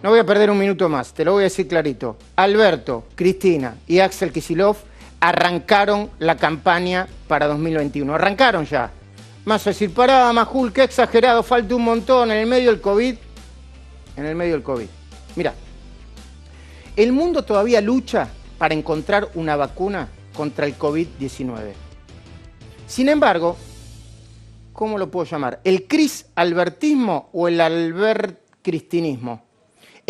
no voy a perder un minuto más, te lo voy a decir clarito. Alberto, Cristina y Axel Kicillof arrancaron la campaña para 2021. Arrancaron ya. Más a decir, pará, Majul, qué exagerado, falta un montón en el medio del COVID. En el medio del COVID. Mirá, el mundo todavía lucha para encontrar una vacuna contra el COVID-19. Sin embargo, ¿cómo lo puedo llamar? ¿El Cris-albertismo o el albert-cristinismo?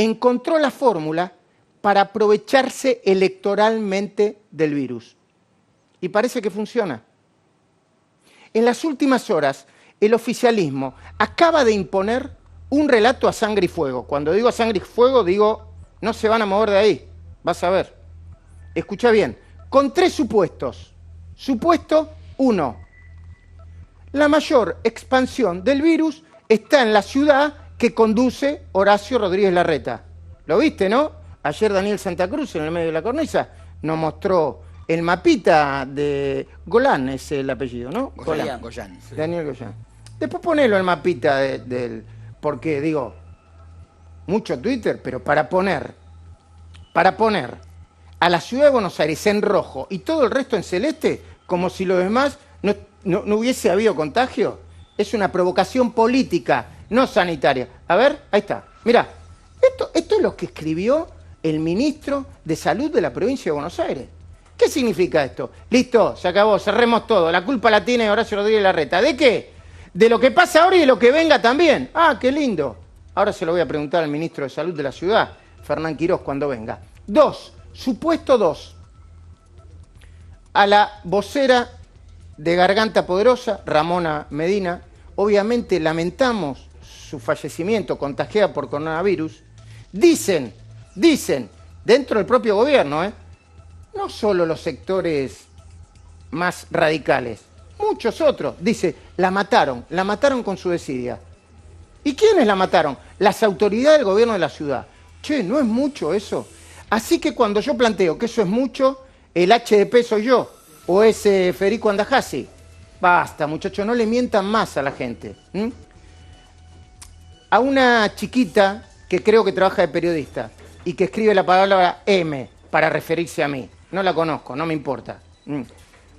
Encontró la fórmula para aprovecharse electoralmente del virus. Y parece que funciona. En las últimas horas, el oficialismo acaba de imponer un relato a sangre y fuego. Cuando digo a sangre y fuego, digo, no se van a mover de ahí. Vas a ver. Escucha bien. Con 3 supuestos. Supuesto 1. La mayor expansión del virus está en la ciudad que conduce Horacio Rodríguez Larreta. ¿Lo viste, no? Ayer Daniel Santa Cruz, en el medio de la cornisa, nos mostró el mapita de Golan, es el apellido, ¿no? Goyan. Sí. Daniel Goyan. Después ponelo el mapita del... Porque, digo, mucho Twitter, pero para poner a la ciudad de Buenos Aires en rojo y todo el resto en celeste, como si lo demás no hubiese habido contagio, es una provocación política, no sanitaria. A ver, ahí está. Mirá, esto es lo que escribió el ministro de Salud de la provincia de Buenos Aires. ¿Qué significa esto? Listo, se acabó, cerremos todo. La culpa la tiene Horacio Rodríguez Larreta. ¿De qué? De lo que pasa ahora y de lo que venga también. Ah, qué lindo. Ahora se lo voy a preguntar al ministro de Salud de la ciudad, Fernán Quirós, cuando venga. 2, supuesto 2. A la vocera de Garganta Poderosa, Ramona Medina, obviamente lamentamos su fallecimiento contagiada por coronavirus. Dicen, dentro del propio gobierno, no solo los sectores más radicales, muchos otros, dice, la mataron con su desidia. ¿Y quiénes la mataron? Las autoridades del gobierno de la ciudad. Che, ¿no es mucho eso? Así que cuando yo planteo que eso es mucho, el HDP soy yo, o es Federico Andajasi. Basta, muchachos, no le mientan más a la gente. A una chiquita que creo que trabaja de periodista y que escribe la palabra M para referirse a mí. No la conozco, no me importa.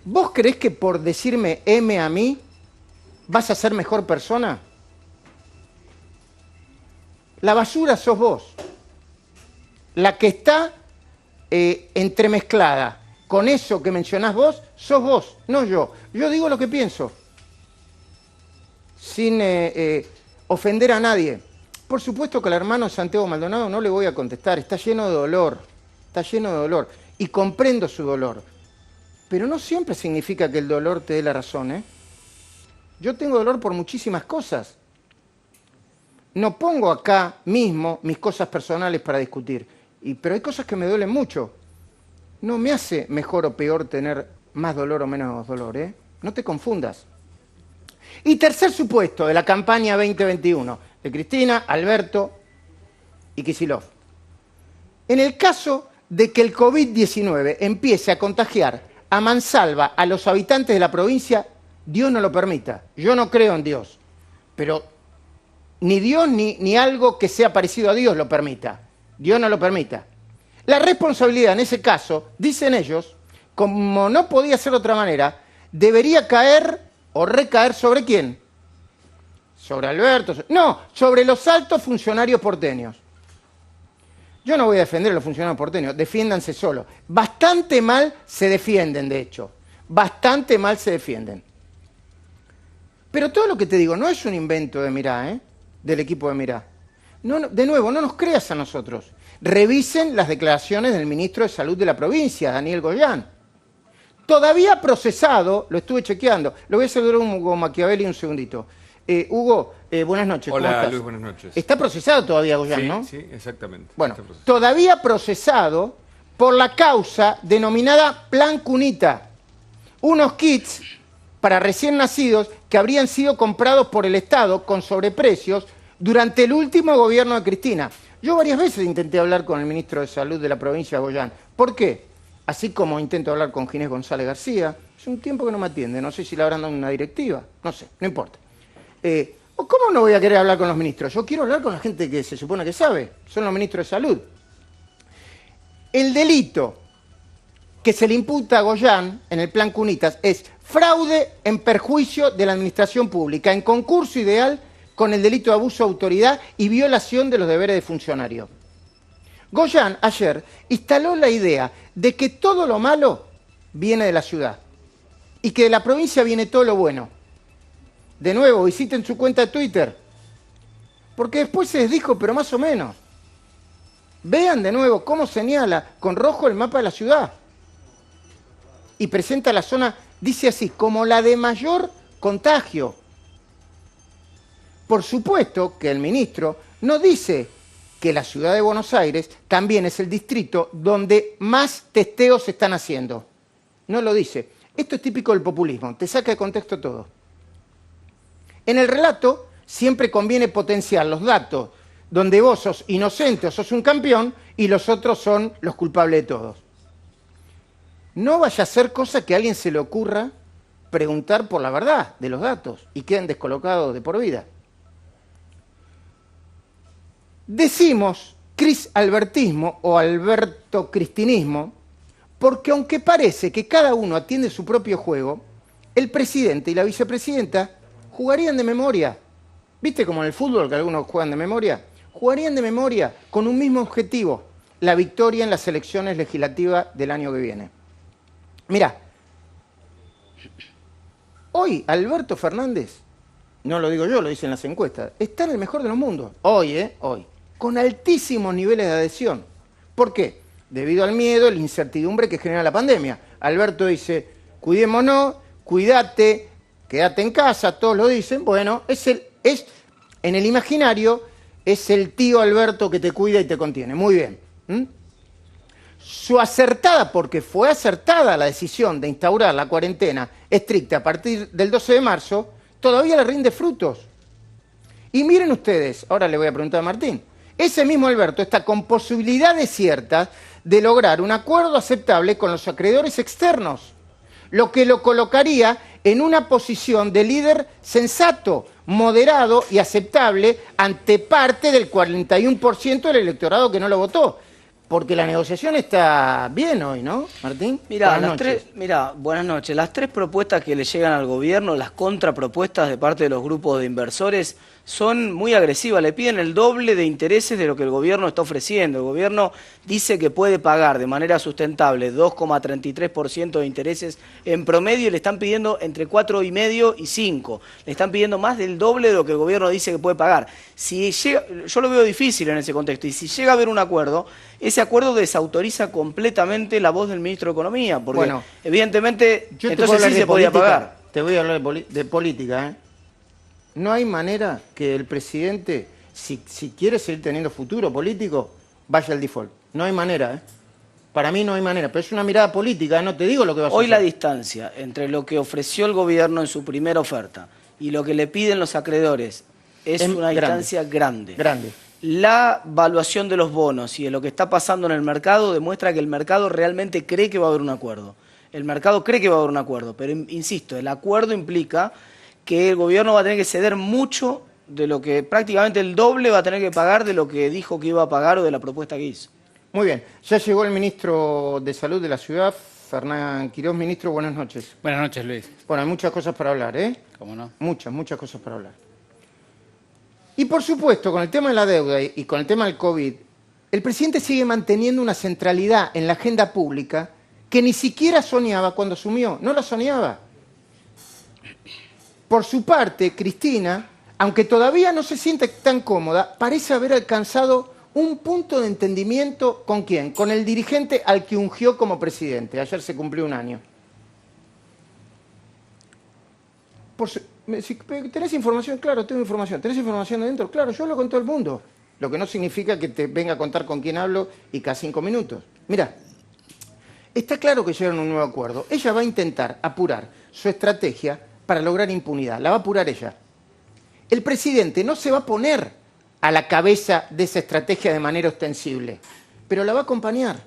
¿Vos creés que por decirme M a mí vas a ser mejor persona? La basura sos vos. La que está entremezclada con eso que mencionás vos, sos vos, no yo. Yo digo lo que pienso, sin ofender a nadie. Por supuesto que al hermano Santiago Maldonado no le voy a contestar, está lleno de dolor, y comprendo su dolor. Pero no siempre significa que el dolor te dé la razón, Yo tengo dolor por muchísimas cosas. No pongo acá mismo mis cosas personales para discutir, pero hay cosas que me duelen mucho. No me hace mejor o peor tener más dolor o menos dolor, No te confundas. Y tercer supuesto de la campaña 2021, de Cristina, Alberto y Kicillof. En el caso de que el COVID-19 empiece a contagiar a mansalva a los habitantes de la provincia, Dios no lo permita. Yo no creo en Dios, pero ni Dios ni algo que sea parecido a Dios lo permita. Dios no lo permita. La responsabilidad en ese caso, dicen ellos, como no podía ser de otra manera, debería caer o recaer ¿sobre quién? Sobre Alberto. No, sobre los altos funcionarios porteños. Yo no voy a defender a los funcionarios porteños, defiéndanse solos. Bastante mal se defienden, de hecho. Bastante mal se defienden. Pero todo lo que te digo no es un invento de Mirá, del equipo de Mirá. No, de nuevo, no nos creas a nosotros. Revisen las declaraciones del ministro de Salud de la provincia, Daniel Goyan. Todavía procesado, lo estuve chequeando. Lo voy a saludar a Hugo Machiavelli un segundito. Hugo, buenas noches. Hola, ¿cómo estás? Luis, buenas noches. Está procesado todavía Goyan, sí, ¿no? Sí, exactamente. Bueno, todavía procesado por la causa denominada Plan Cunita. Unos kits para recién nacidos que habrían sido comprados por el Estado con sobreprecios durante el último gobierno de Cristina. Yo varias veces intenté hablar con el ministro de Salud de la provincia de Goyan. ¿Por qué? Así como intento hablar con Ginés González García. Hace un tiempo que no me atiende, no sé si le habrán dado una directiva, no sé, no importa. ¿O cómo no voy a querer hablar con los ministros? Yo quiero hablar con la gente que se supone que sabe. Son los ministros de salud. El delito que se le imputa a Goyán en el plan Cunitas es fraude en perjuicio de la administración pública, en concurso ideal con el delito de abuso de autoridad y violación de los deberes de funcionario. Goyán ayer instaló la idea de que todo lo malo viene de la ciudad y que de la provincia viene todo lo bueno. De nuevo, visiten su cuenta de Twitter, porque después se les dijo, pero más o menos. Vean de nuevo cómo señala con rojo el mapa de la ciudad. Y presenta la zona, dice así, como la de mayor contagio. Por supuesto que el ministro no dice que la ciudad de Buenos Aires también es el distrito donde más testeos se están haciendo. No lo dice. Esto es típico del populismo, te saca de contexto todo. En el relato siempre conviene potenciar los datos donde vos sos inocente o sos un campeón y los otros son los culpables de todos. No vaya a ser cosa que a alguien se le ocurra preguntar por la verdad de los datos y queden descolocados de por vida. Decimos crisalbertismo o albertocristinismo porque aunque parece que cada uno atiende su propio juego, el presidente y la vicepresidenta jugarían de memoria. ¿Viste como en el fútbol que algunos juegan de memoria? Jugarían de memoria con un mismo objetivo, la victoria en las elecciones legislativas del año que viene. Mirá, hoy Alberto Fernández, no lo digo yo, lo dicen las encuestas, está en el mejor de los mundos. Hoy, con altísimos niveles de adhesión. ¿Por qué? Debido al miedo, la incertidumbre que genera la pandemia. Alberto dice, cuidémonos, cuídate, quédate en casa, todos lo dicen. Bueno, en el imaginario es el tío Alberto que te cuida y te contiene. Muy bien. Su acertada, porque fue acertada la decisión de instaurar la cuarentena estricta a partir del 12 de marzo, todavía le rinde frutos. Y miren ustedes, ahora le voy a preguntar a Martín, ese mismo Alberto está con posibilidades ciertas de lograr un acuerdo aceptable con los acreedores externos, lo que lo colocaría en una posición de líder sensato, moderado y aceptable ante parte del 41% del electorado que no lo votó. Porque la negociación está bien hoy, ¿no, Martín? Buenas noches. Las tres propuestas que le llegan al gobierno, las contrapropuestas de parte de los grupos de inversores, son muy agresivas. Le piden el doble de intereses de lo que el gobierno está ofreciendo. El gobierno dice que puede pagar de manera sustentable 2,33% de intereses en promedio y le están pidiendo entre 4,5 y 5. Le están pidiendo más del doble de lo que el gobierno dice que puede pagar. Si llega, yo lo veo difícil en ese contexto, y si llega a haber un acuerdo, ese acuerdo desautoriza completamente la voz del ministro de Economía, porque bueno, evidentemente entonces sí se podía pagar. Te voy a hablar de política, ¿eh? No hay manera que el presidente, si quiere seguir teniendo futuro político, vaya al default. No hay manera, ¿eh? Para mí no hay manera, pero es una mirada política, no te digo lo que va a suceder. Hoy la distancia entre lo que ofreció el gobierno en su primera oferta y lo que le piden los acreedores es una distancia grande. La valuación de los bonos y de lo que está pasando en el mercado demuestra que el mercado realmente cree que va a haber un acuerdo. El mercado cree que va a haber un acuerdo, pero insisto, el acuerdo implica que el gobierno va a tener que ceder mucho de lo que prácticamente el doble va a tener que pagar de lo que dijo que iba a pagar o de la propuesta que hizo. Muy bien, ya llegó el ministro de Salud de la ciudad, Fernán Quirós. Ministro, buenas noches. Buenas noches, Luis. Bueno, hay muchas cosas para hablar, ¿eh? ¿Cómo no? Muchas cosas para hablar. Y por supuesto, con el tema de la deuda y con el tema del COVID, el presidente sigue manteniendo una centralidad en la agenda pública que ni siquiera soñaba cuando asumió, no la soñaba. Por su parte, Cristina, aunque todavía no se siente tan cómoda, parece haber alcanzado un punto de entendimiento ¿con quién? Con el dirigente al que ungió como presidente. Ayer se cumplió un año. ¿Tenés información? Claro, tengo información. ¿Tenés información adentro? Claro, yo hablo con todo el mundo. Lo que no significa que te venga a contar con quién hablo y cada 5 minutos. Mira, está claro que llegaron a un nuevo acuerdo. Ella va a intentar apurar su estrategia para lograr impunidad. La va a apurar ella. El presidente no se va a poner a la cabeza de esa estrategia de manera ostensible, pero la va a acompañar.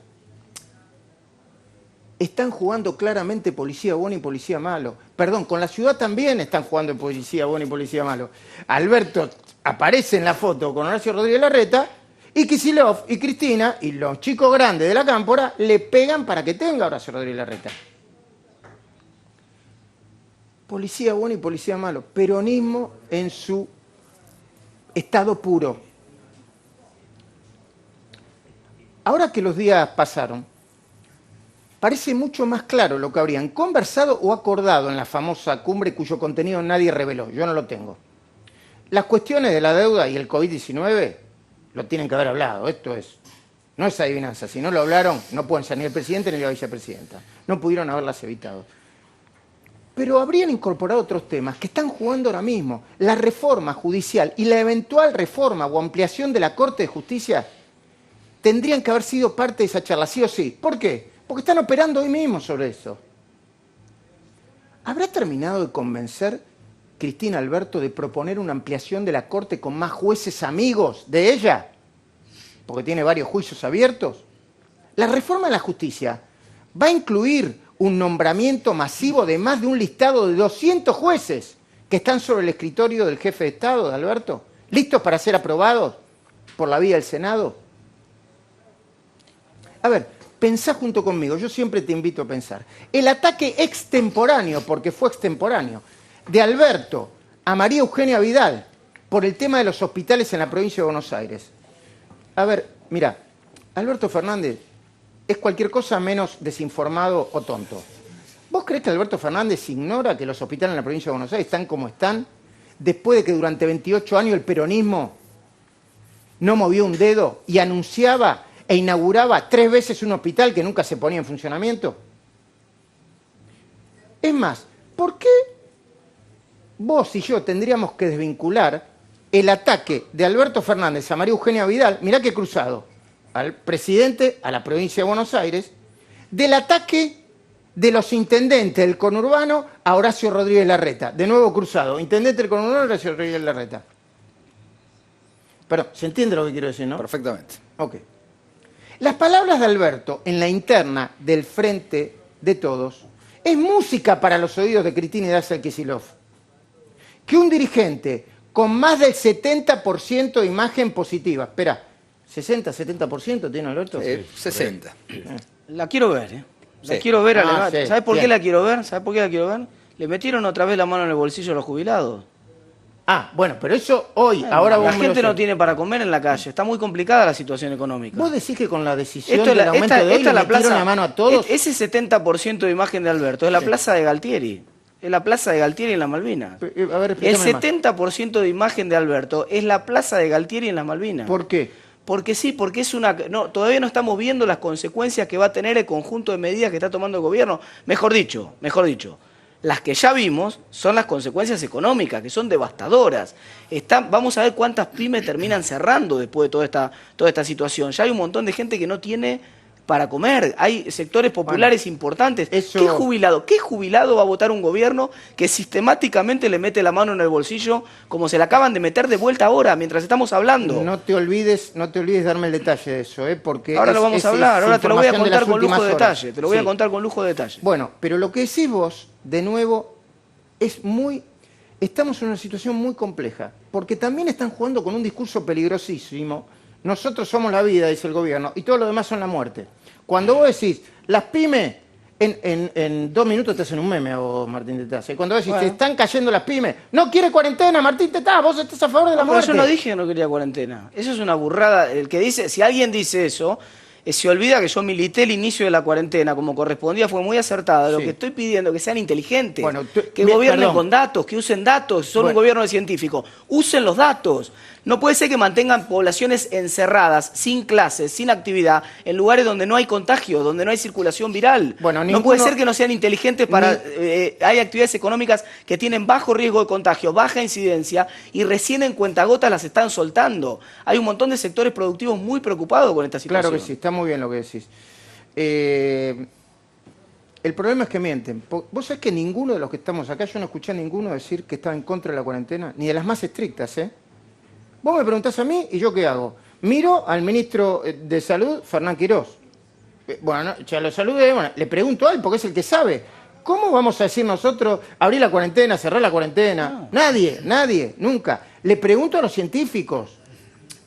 están jugando claramente policía bueno y policía malo. Perdón, con la ciudad también están jugando policía bueno y policía malo. Alberto aparece en la foto con Horacio Rodríguez Larreta y Kicillof y Cristina y los chicos grandes de la Cámpora le pegan para que tenga Horacio Rodríguez Larreta. Policía bueno y policía malo. Peronismo en su estado puro. Ahora que los días pasaron, parece mucho más claro lo que habrían conversado o acordado en la famosa cumbre cuyo contenido nadie reveló. Yo no lo tengo. Las cuestiones de la deuda y el COVID-19 lo tienen que haber hablado. Esto no es adivinanza. Si no lo hablaron, no pueden ser ni el presidente ni la vicepresidenta. No pudieron haberlas evitado. Pero habrían incorporado otros temas que están jugando ahora mismo. La reforma judicial y la eventual reforma o ampliación de la Corte de Justicia tendrían que haber sido parte de esa charla, sí o sí. ¿Por qué? Porque están operando hoy mismo sobre eso. ¿Habrá terminado de convencer Cristina Alberto de proponer una ampliación de la Corte con más jueces amigos de ella? Porque tiene varios juicios abiertos. La reforma de la justicia va a incluir un nombramiento masivo de más de un listado de 200 jueces que están sobre el escritorio del jefe de Estado, de Alberto, listos para ser aprobados por la vía del Senado. A ver, pensá junto conmigo, yo siempre te invito a pensar. El ataque extemporáneo, porque fue extemporáneo, de Alberto a María Eugenia Vidal por el tema de los hospitales en la provincia de Buenos Aires. A ver, mira, Alberto Fernández es cualquier cosa menos desinformado o tonto. ¿Vos creés que Alberto Fernández ignora que los hospitales en la provincia de Buenos Aires están como están después de que durante 28 años el peronismo no movió un dedo y anunciaba e inauguraba 3 veces un hospital que nunca se ponía en funcionamiento? Es más, ¿por qué vos y yo tendríamos que desvincular el ataque de Alberto Fernández a María Eugenia Vidal, mirá qué cruzado, al presidente, a la provincia de Buenos Aires, del ataque de los intendentes del conurbano a Horacio Rodríguez Larreta? De nuevo cruzado, intendente del conurbano, Horacio Rodríguez Larreta. Perdón, ¿se entiende lo que quiero decir, no? Perfectamente. Ok. Las palabras de Alberto en la interna del Frente de Todos es música para los oídos de Cristina y de Kicillof. Que un dirigente con más del 70% de imagen positiva, espera, ¿60, 70% tiene Alberto? 60. La quiero ver, ¿eh? La Sí. quiero ver a Ah, sí, ¿Sabes por qué bien. la quiero ver? ¿Sabes por qué la quiero ver? Le metieron otra vez la mano en el bolsillo a los jubilados. Ah, bueno, pero eso hoy, ahora vos La me lo gente no sé. tiene para comer en la calle. Está muy complicada la situación económica. ¿Vos decís que con la decisión Esto es del la, aumento esta, de hoy esta le es la metieron plaza, la mano a todos? Ese 70% de imagen de Alberto es la Sí. plaza de Galtieri. Es la plaza de Galtieri en las Malvinas. A ver, El explícame más. 70% de imagen de Alberto es la plaza de Galtieri en las Malvinas. ¿Por qué? Porque sí, porque es una... No, todavía no estamos viendo las consecuencias que va a tener el conjunto de medidas que está tomando el gobierno. Mejor dicho, las que ya vimos son las consecuencias económicas, que son devastadoras. Vamos a ver cuántas pymes terminan cerrando después de toda esta situación. Ya hay un montón de gente que no tiene para comer. Hay sectores populares importantes. eso- ¿Qué jubilado va a votar un gobierno que sistemáticamente le mete la mano en el bolsillo como se la acaban de meter de vuelta ahora, mientras estamos hablando? No te olvides darme el detalle de eso, porque Ahora lo vamos a hablar, ahora te lo voy a información de contar las con lujo de últimas horas. detalle, te lo voy a Sí. contar con lujo de detalle. Bueno, pero lo que decís vos, de nuevo, estamos en una situación muy compleja, porque también están jugando con un discurso peligrosísimo. Nosotros somos la vida, dice el gobierno, y todo lo demás son la muerte. Cuando vos decís, las pymes, en 2 minutos te hacen un meme a vos, Martín Tetaz. Cuando vos decís, Bueno. te están cayendo las pymes, no quiere cuarentena, Martín Tetaz, vos estás a favor de la No, pero muerte. yo no dije que no quería cuarentena. Eso es una burrada. El que dice, si alguien dice eso, se olvida que yo milité el inicio de la cuarentena como correspondía, fue muy acertada. Lo Sí. que estoy pidiendo es que sean inteligentes, Bueno, que gobiernen perdón. con datos, que usen datos, son un Bueno. gobierno de científicos. Usen los datos. No puede ser que mantengan poblaciones encerradas, sin clases, sin actividad, en lugares donde no hay contagio, donde no hay circulación viral. Bueno, no ninguno- puede ser que no sean inteligentes para... hay actividades económicas que tienen bajo riesgo de contagio, baja incidencia, y recién en cuentagotas las están soltando. Hay un montón de sectores productivos muy preocupados con esta situación. Claro que sí, está muy bien lo que decís. El problema es que mienten. Vos sabés que ninguno de los que estamos acá, yo no escuché a ninguno decir que estaba en contra de la cuarentena, ni de las más estrictas, ¿eh? Vos me preguntás a mí y yo qué hago. Miro al ministro de Salud, Fernán Quirós. Bueno, ya lo saludé, bueno, le pregunto a él porque es el que sabe. ¿Cómo vamos a decir nosotros abrir la cuarentena, cerrar la cuarentena? No. Nadie, nunca. Le pregunto a los científicos.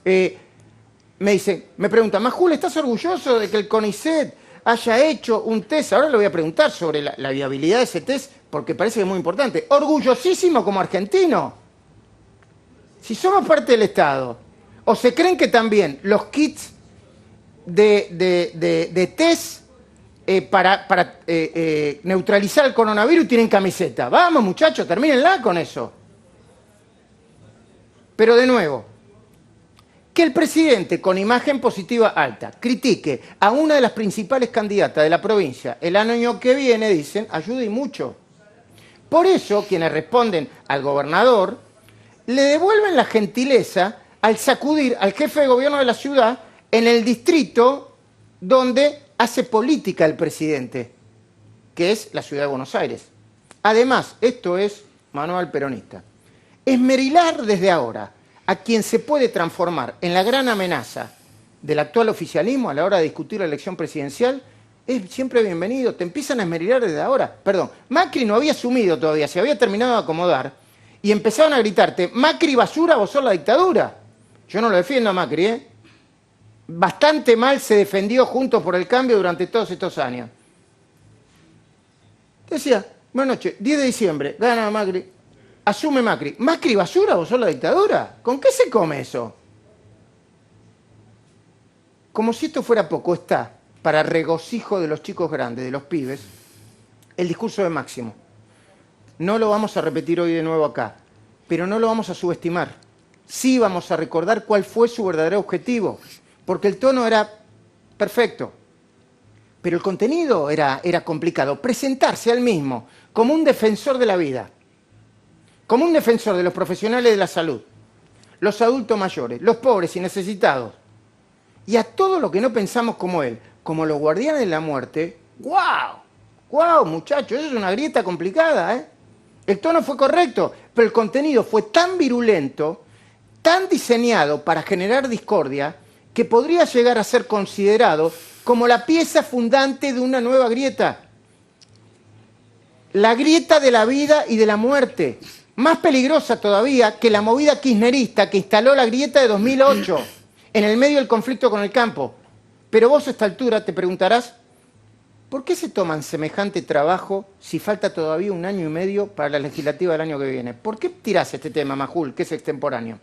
Me preguntan, Majul, ¿estás orgulloso de que el CONICET haya hecho un test? Ahora le voy a preguntar sobre la viabilidad de ese test porque parece que es muy importante. Orgullosísimo como argentino. Si somos parte del Estado, ¿o se creen que también los kits de test para neutralizar el coronavirus tienen camiseta? Vamos, muchachos, termínenla con eso. Pero de nuevo, que el presidente con imagen positiva alta critique a una de las principales candidatas de la provincia el año que viene, dicen, ayuda y mucho. Por eso, quienes responden al gobernador le devuelven la gentileza al sacudir al jefe de gobierno de la ciudad en el distrito donde hace política el presidente, que es la ciudad de Buenos Aires. Además, esto es manual peronista. Esmerilar desde ahora a quien se puede transformar en la gran amenaza del actual oficialismo a la hora de discutir la elección presidencial es siempre bienvenido. Te empiezan a esmerilar desde ahora. Perdón, Macri no había asumido todavía, se había terminado de acomodar y empezaron a gritarte, Macri basura, vos sos la dictadura. Yo no lo defiendo a Macri, ¿eh? Bastante mal se defendió Juntos por el Cambio durante todos estos años. Decía, buenas noches, 10 de diciembre, gana Macri, asume Macri. ¿Macri basura, vos sos la dictadura? ¿Con qué se come eso? Como si esto fuera poco, está, para regocijo de los chicos grandes, de los pibes, el discurso de Máximo. No lo vamos a repetir hoy de nuevo acá, pero no lo vamos a subestimar. Sí vamos a recordar cuál fue su verdadero objetivo, porque el tono era perfecto, pero el contenido era complicado. Presentarse al mismo como un defensor de la vida, como un defensor de los profesionales de la salud, los adultos mayores, los pobres y necesitados, y a todo lo que no pensamos como él, como los guardianes de la muerte. ¡Guau! ¡Guau, muchachos! Eso es una grieta complicada, ¿eh? El tono fue correcto, pero el contenido fue tan virulento, tan diseñado para generar discordia, que podría llegar a ser considerado como la pieza fundante de una nueva grieta. La grieta de la vida y de la muerte. Más peligrosa todavía que la movida kirchnerista que instaló la grieta de 2008 en el medio del conflicto con el campo. Pero vos a esta altura te preguntarás, ¿por qué se toman semejante trabajo si falta todavía 1 año y medio para la legislativa del año que viene? ¿Por qué tirás este tema, Majul, que es extemporáneo?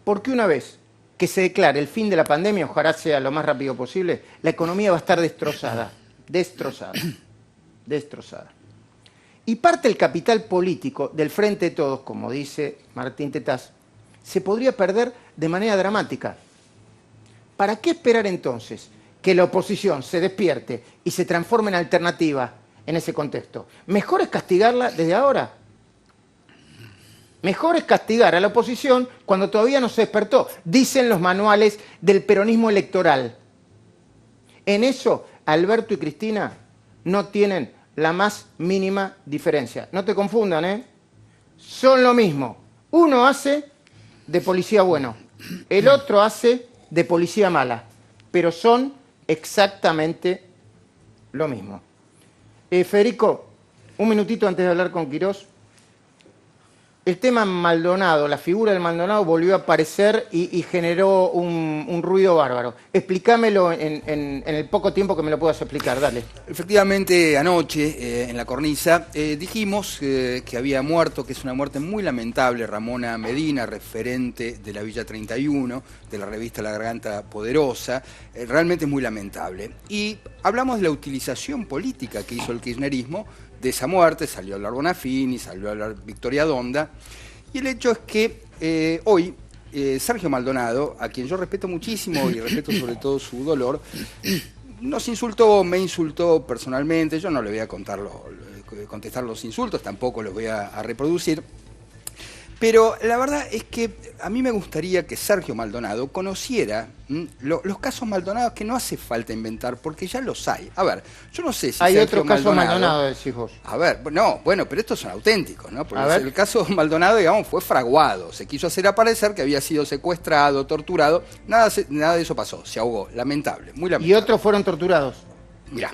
Porque una vez que se declare el fin de la pandemia, ojalá sea lo más rápido posible, la economía va a estar destrozada. Y parte del capital político del Frente de Todos, como dice Martín Tetaz, se podría perder de manera dramática. ¿Para qué esperar entonces que la oposición se despierte y se transforme en alternativa en ese contexto? Mejor es castigarla desde ahora. Mejor es castigar a la oposición cuando todavía no se despertó, dicen los manuales del peronismo electoral. En eso, Alberto y Cristina no tienen la más mínima diferencia. No te confundan, ¿eh? Son lo mismo. Uno hace de policía bueno, el otro hace de policía mala, pero son exactamente lo mismo. Federico, un minutito antes de hablar con Quirós. El tema Maldonado, la figura del Maldonado volvió a aparecer y generó un ruido bárbaro. Explícamelo en el poco tiempo que me lo puedas explicar, dale. Efectivamente, anoche en la cornisa dijimos que había muerto, que es una muerte muy lamentable, Ramona Medina, referente de la Villa 31, de la revista La Garganta Poderosa, realmente es muy lamentable. Y hablamos de la utilización política que hizo el kirchnerismo de esa muerte, salió a hablar Bonafini, salió a hablar Victoria Donda, y el hecho es que hoy Sergio Maldonado, a quien yo respeto muchísimo y respeto sobre todo su dolor, nos insultó, me insultó personalmente. Yo no le voy a contestar los insultos, tampoco los voy a reproducir, Pero la verdad es que a mí me gustaría que Sergio Maldonado conociera los casos Maldonado, que no hace falta inventar, porque ya los hay. A ver, yo no sé si hay Sergio otros casos Maldonado, decís vos. A ver, no, bueno, pero estos son auténticos, ¿no? Porque el caso Maldonado, digamos, fue fraguado. Se quiso hacer aparecer que había sido secuestrado, torturado. Nada de eso pasó, se ahogó. Lamentable, muy lamentable. ¿Y otros fueron torturados? Mirá.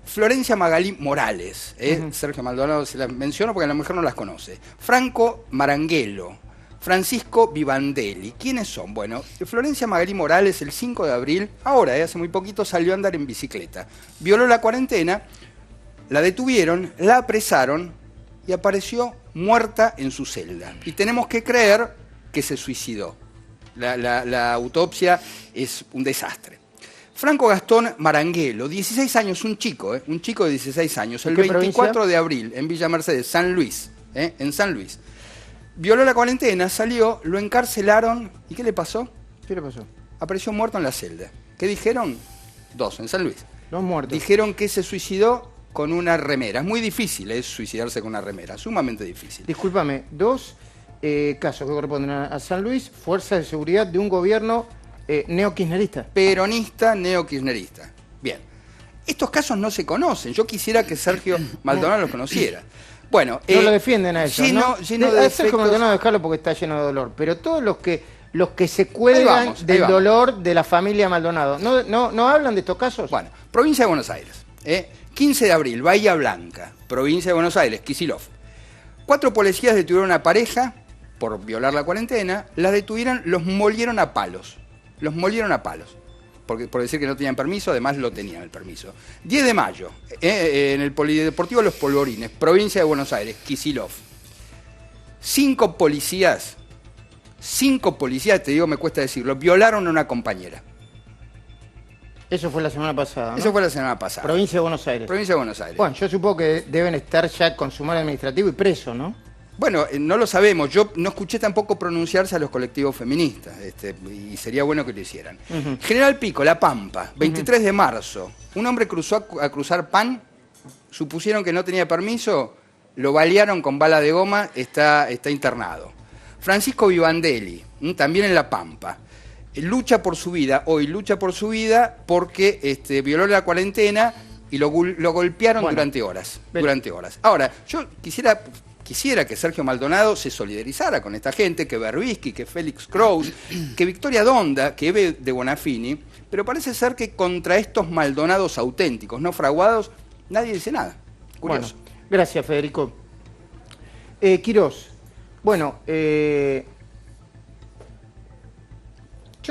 Florencia Magalí Morales, Sergio Maldonado se las menciono porque a lo mejor no las conoce. Franco Maranghello, Francisco Vivandelli. ¿Quiénes son? Bueno, Florencia Magalí Morales el 5 de abril, ahora, hace muy poquito, salió a andar en bicicleta. Violó la cuarentena, la detuvieron, la apresaron y apareció muerta en su celda. Y tenemos que creer que se suicidó. La autopsia es un desastre. Franco Gastón Maranghello, 16 años, un chico de 16 años, el 24 de abril, en Villa Mercedes, San Luis, en San Luis. Violó la cuarentena, salió, lo encarcelaron, ¿y qué le pasó? ¿Qué le pasó? Apareció muerto en la celda. ¿Qué dijeron? 2, en San Luis. 2 muertos. Dijeron que se suicidó con una remera. Es muy difícil suicidarse con una remera, sumamente difícil. Discúlpame, 2 casos que corresponden a San Luis, fuerza de seguridad de un gobierno neo-kirchnerista. Peronista, neo-kirchnerista. Bien. Estos casos no se conocen. Yo quisiera que Sergio Maldonado los conociera. Bueno, no lo defienden a eso, lleno de a defectos. Sergio Maldonado dejarlo porque está lleno de dolor. Pero todos los que se cuelgan del dolor de la familia Maldonado, ¿no hablan de estos casos? Bueno, provincia de Buenos Aires. 15 de abril, Bahía Blanca, provincia de Buenos Aires, Kicillof. 4 policías detuvieron a una pareja por violar la cuarentena, las detuvieron, los molieron a palos. Los molieron a palos, por decir que no tenían permiso, además lo tenían el permiso. 10 de mayo, en el Polideportivo Los Polvorines, provincia de Buenos Aires, Kicillof. 5 policías, te digo, me cuesta decirlo, violaron a una compañera. Eso fue la semana pasada, ¿no? Eso fue la semana pasada. Provincia de Buenos Aires. Provincia de Buenos Aires. Bueno, yo supongo que deben estar ya con sumario administrativo y preso, ¿no? Bueno, no lo sabemos. Yo no escuché tampoco pronunciarse a los colectivos feministas, y sería bueno que lo hicieran. General Pico, La Pampa, 23 de marzo. Un hombre cruzó a cruzar Pan, supusieron que no tenía permiso, lo balearon con bala de goma, está internado. Francisco Vivandelli, también en La Pampa. Lucha por su vida porque violó la cuarentena y lo golpearon durante horas. Ahora, yo quisiera que Sergio Maldonado se solidarizara con esta gente, que Berbisky, que Félix Kraus, que Victoria Donda, que Eve de Bonafini, pero parece ser que contra estos Maldonados auténticos, no fraguados, nadie dice nada. Curioso. Bueno, gracias, Federico. Quirós, bueno, yo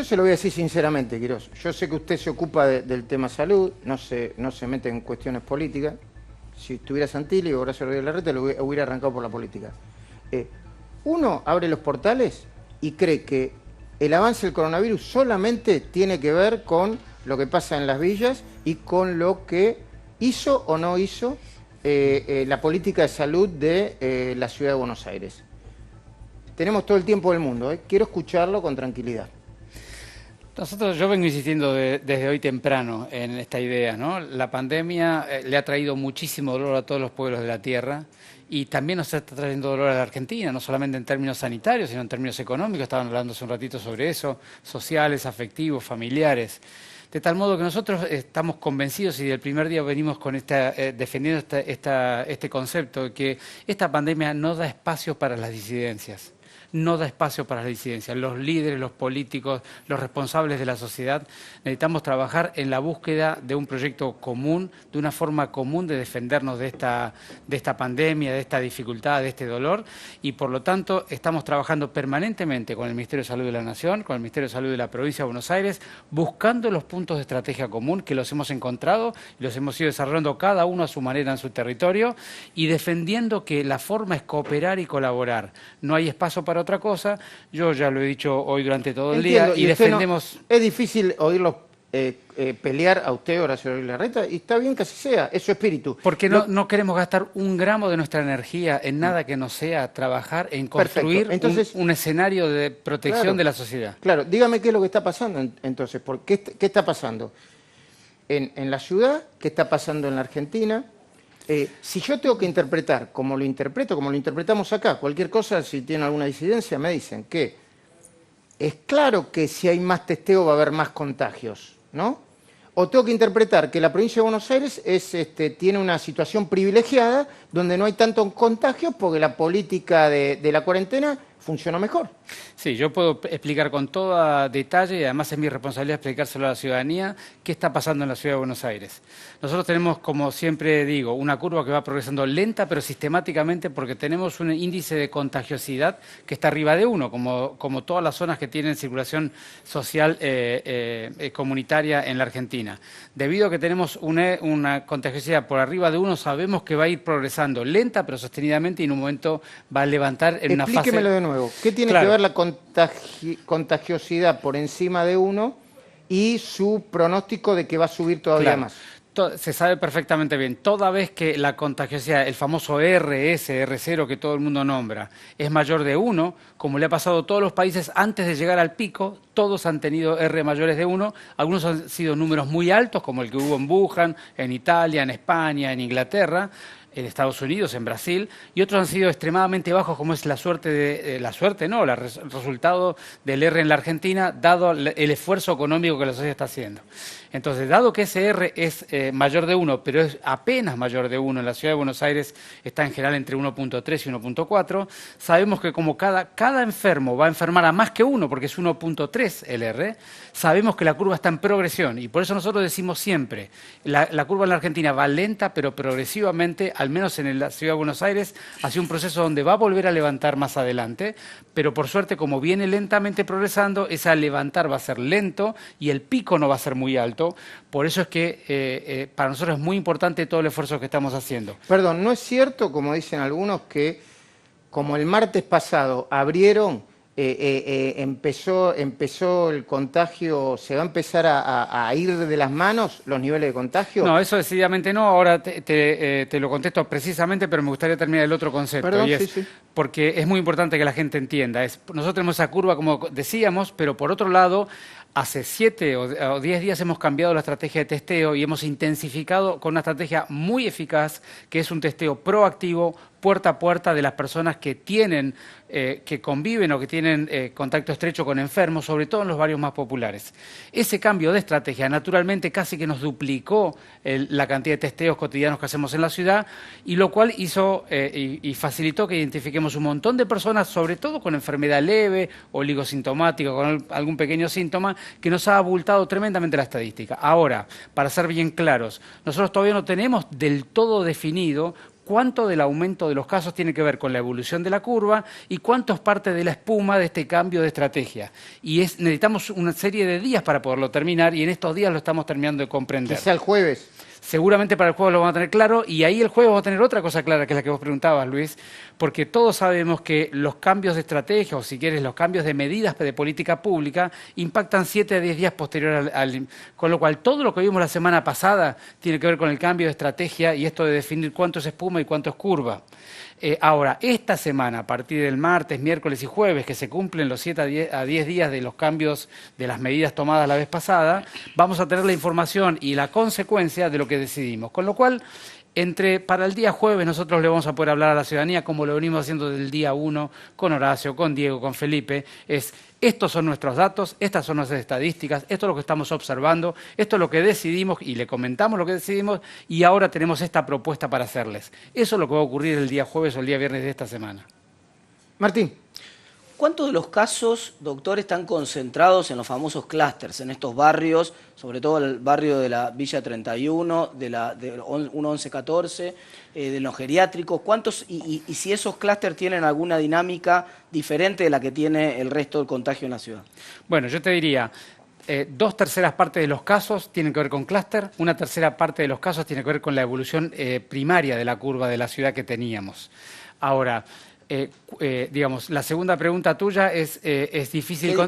se lo voy a decir sinceramente, Quirós. Yo sé que usted se ocupa del tema salud, no se mete en cuestiones políticas. Si estuviera Santilli o Horacio Rodríguez Larreta, lo hubiera arrancado por la política. Uno abre los portales y cree que el avance del coronavirus solamente tiene que ver con lo que pasa en las villas y con lo que hizo o no hizo la política de salud de la ciudad de Buenos Aires. Tenemos todo el tiempo del mundo, quiero escucharlo con tranquilidad. Yo vengo insistiendo desde hoy temprano en esta idea, ¿no? La pandemia le ha traído muchísimo dolor a todos los pueblos de la tierra y también nos está trayendo dolor a la Argentina, no solamente en términos sanitarios, sino en términos económicos, estaban hablando hace un ratito sobre eso, sociales, afectivos, familiares. De tal modo que nosotros estamos convencidos y del primer día venimos con defendiendo este concepto de que esta pandemia no da espacio para las disidencias. No da espacio para las disidencias. Los líderes, los políticos, los responsables de la sociedad necesitamos trabajar en la búsqueda de un proyecto común, de una forma común de defendernos de esta pandemia, de esta dificultad, de este dolor, y por lo tanto estamos trabajando permanentemente con el Ministerio de Salud de la Nación, con el Ministerio de Salud de la Provincia de Buenos Aires, buscando los puntos de estrategia común que los hemos encontrado y los hemos ido desarrollando cada uno a su manera en su territorio y defendiendo que la forma es cooperar y colaborar. No hay espacio para otra cosa, yo ya lo he dicho hoy durante todo el día y defendemos... Es difícil oírlos pelear a usted, Horacio Rodríguez Larreta, y está bien que así sea, es su espíritu. Porque no queremos gastar un gramo de nuestra energía en nada que no sea trabajar en construir un escenario de protección de la sociedad. Claro, dígame qué es lo que está pasando entonces, ¿qué está pasando en la ciudad? ¿Qué está pasando en la Argentina? Si yo tengo que interpretar como lo interpreto, como lo interpretamos acá, cualquier cosa, si tienen alguna disidencia, me dicen que es claro que si hay más testeo va a haber más contagios, ¿no? O tengo que interpretar que la provincia de Buenos Aires tiene una situación privilegiada donde no hay tantos contagios porque la política de la cuarentena funcionó mejor. Sí, yo puedo explicar con todo detalle, y además es mi responsabilidad explicárselo a la ciudadanía, qué está pasando en la Ciudad de Buenos Aires. Nosotros tenemos, como siempre digo, una curva que va progresando lenta, pero sistemáticamente, porque tenemos un índice de contagiosidad que está arriba de 1, como todas las zonas que tienen circulación social comunitaria en la Argentina. Debido a que tenemos una contagiosidad por arriba de 1, sabemos que va a ir progresando lenta, pero sostenidamente, y en un momento va a levantar en una fase... Explíquemelo de nuevo. ¿Qué tiene que ver la contagiosidad por encima de 1 y su pronóstico de que va a subir todavía más? Se sabe perfectamente bien, toda vez que la contagiosidad, el famoso R0 que todo el mundo nombra, es mayor de 1, como le ha pasado a todos los países antes de llegar al pico, todos han tenido R mayores de 1, algunos han sido números muy altos, como el que hubo en Wuhan, en Italia, en España, en Inglaterra, en Estados Unidos, en Brasil, y otros han sido extremadamente bajos, como es el resultado del R en la Argentina, dado el esfuerzo económico que la sociedad está haciendo. Entonces, dado que ese R es mayor de 1, pero es apenas mayor de 1, en la Ciudad de Buenos Aires está en general entre 1.3 y 1.4, sabemos que como cada enfermo va a enfermar a más que 1, porque es 1.3 el R, sabemos que la curva está en progresión, y por eso nosotros decimos siempre, la curva en la Argentina va lenta, pero progresivamente, al menos en la Ciudad de Buenos Aires, hacia un proceso donde va a volver a levantar más adelante, pero por suerte, como viene lentamente progresando, ese levantar va a ser lento y el pico no va a ser muy alto. Por eso es que para nosotros es muy importante todo el esfuerzo que estamos haciendo. Perdón, ¿no es cierto, como dicen algunos, que como el martes pasado abrieron, empezó el contagio, se va a empezar a ir de las manos los niveles de contagio? No, eso decididamente no. Ahora te lo contesto precisamente, pero me gustaría terminar el otro concepto. Perdón, y es, sí. Porque es muy importante que la gente entienda. Nosotros tenemos esa curva, como decíamos, pero por otro lado, hace 7 o 10 días hemos cambiado la estrategia de testeo y hemos intensificado con una estrategia muy eficaz, que es un testeo proactivo, puerta a puerta, de las personas que tienen, que conviven o que tienen contacto estrecho con enfermos, sobre todo en los barrios más populares. Ese cambio de estrategia, naturalmente, casi que nos duplicó la cantidad de testeos cotidianos que hacemos en la ciudad, y lo cual hizo y facilitó que identifiquemos un montón de personas, sobre todo con enfermedad leve, oligosintomática, con algún pequeño síntoma, que nos ha abultado tremendamente la estadística. Ahora, para ser bien claros, nosotros todavía no tenemos del todo definido cuánto del aumento de los casos tiene que ver con la evolución de la curva y cuánto es parte de la espuma de este cambio de estrategia. Y necesitamos una serie de días para poderlo terminar, y en estos días lo estamos terminando de comprender. Quizá el jueves. Seguramente para el jueves lo vamos a tener claro, y ahí el jueves vamos a tener otra cosa clara, que es la que vos preguntabas, Luis, porque todos sabemos que los cambios de estrategia, o si quieres, los cambios de medidas de política pública, impactan 7 a 10 días posterior con lo cual todo lo que vimos la semana pasada tiene que ver con el cambio de estrategia y esto de definir cuánto es espuma y cuánto es curva. Ahora, esta semana, a partir del martes, miércoles y jueves, que se cumplen los 7 a 10 días de los cambios de las medidas tomadas la vez pasada, vamos a tener la información y la consecuencia de lo que decidimos. Con lo cual, para el día jueves nosotros le vamos a poder hablar a la ciudadanía, como lo venimos haciendo desde el día 1, con Horacio, con Diego, con Felipe, estos son nuestros datos, estas son nuestras estadísticas, esto es lo que estamos observando, esto es lo que decidimos y le comentamos lo que decidimos, y ahora tenemos esta propuesta para hacerles. Eso es lo que va a ocurrir el día jueves o el día viernes de esta semana. Martín. ¿Cuántos de los casos, doctor, están concentrados en los famosos clústeres, en estos barrios, sobre todo el barrio de la Villa 31, de 1114, de los geriátricos? ¿Cuántos, y si esos clústeres tienen alguna dinámica diferente de la que tiene el resto del contagio en la ciudad? Bueno, yo te diría, 2/3 partes de los casos tienen que ver con clúster, 1/3 parte de los casos tiene que ver con la evolución primaria de la curva de la ciudad que teníamos. Ahora, digamos, la segunda pregunta tuya es difícil,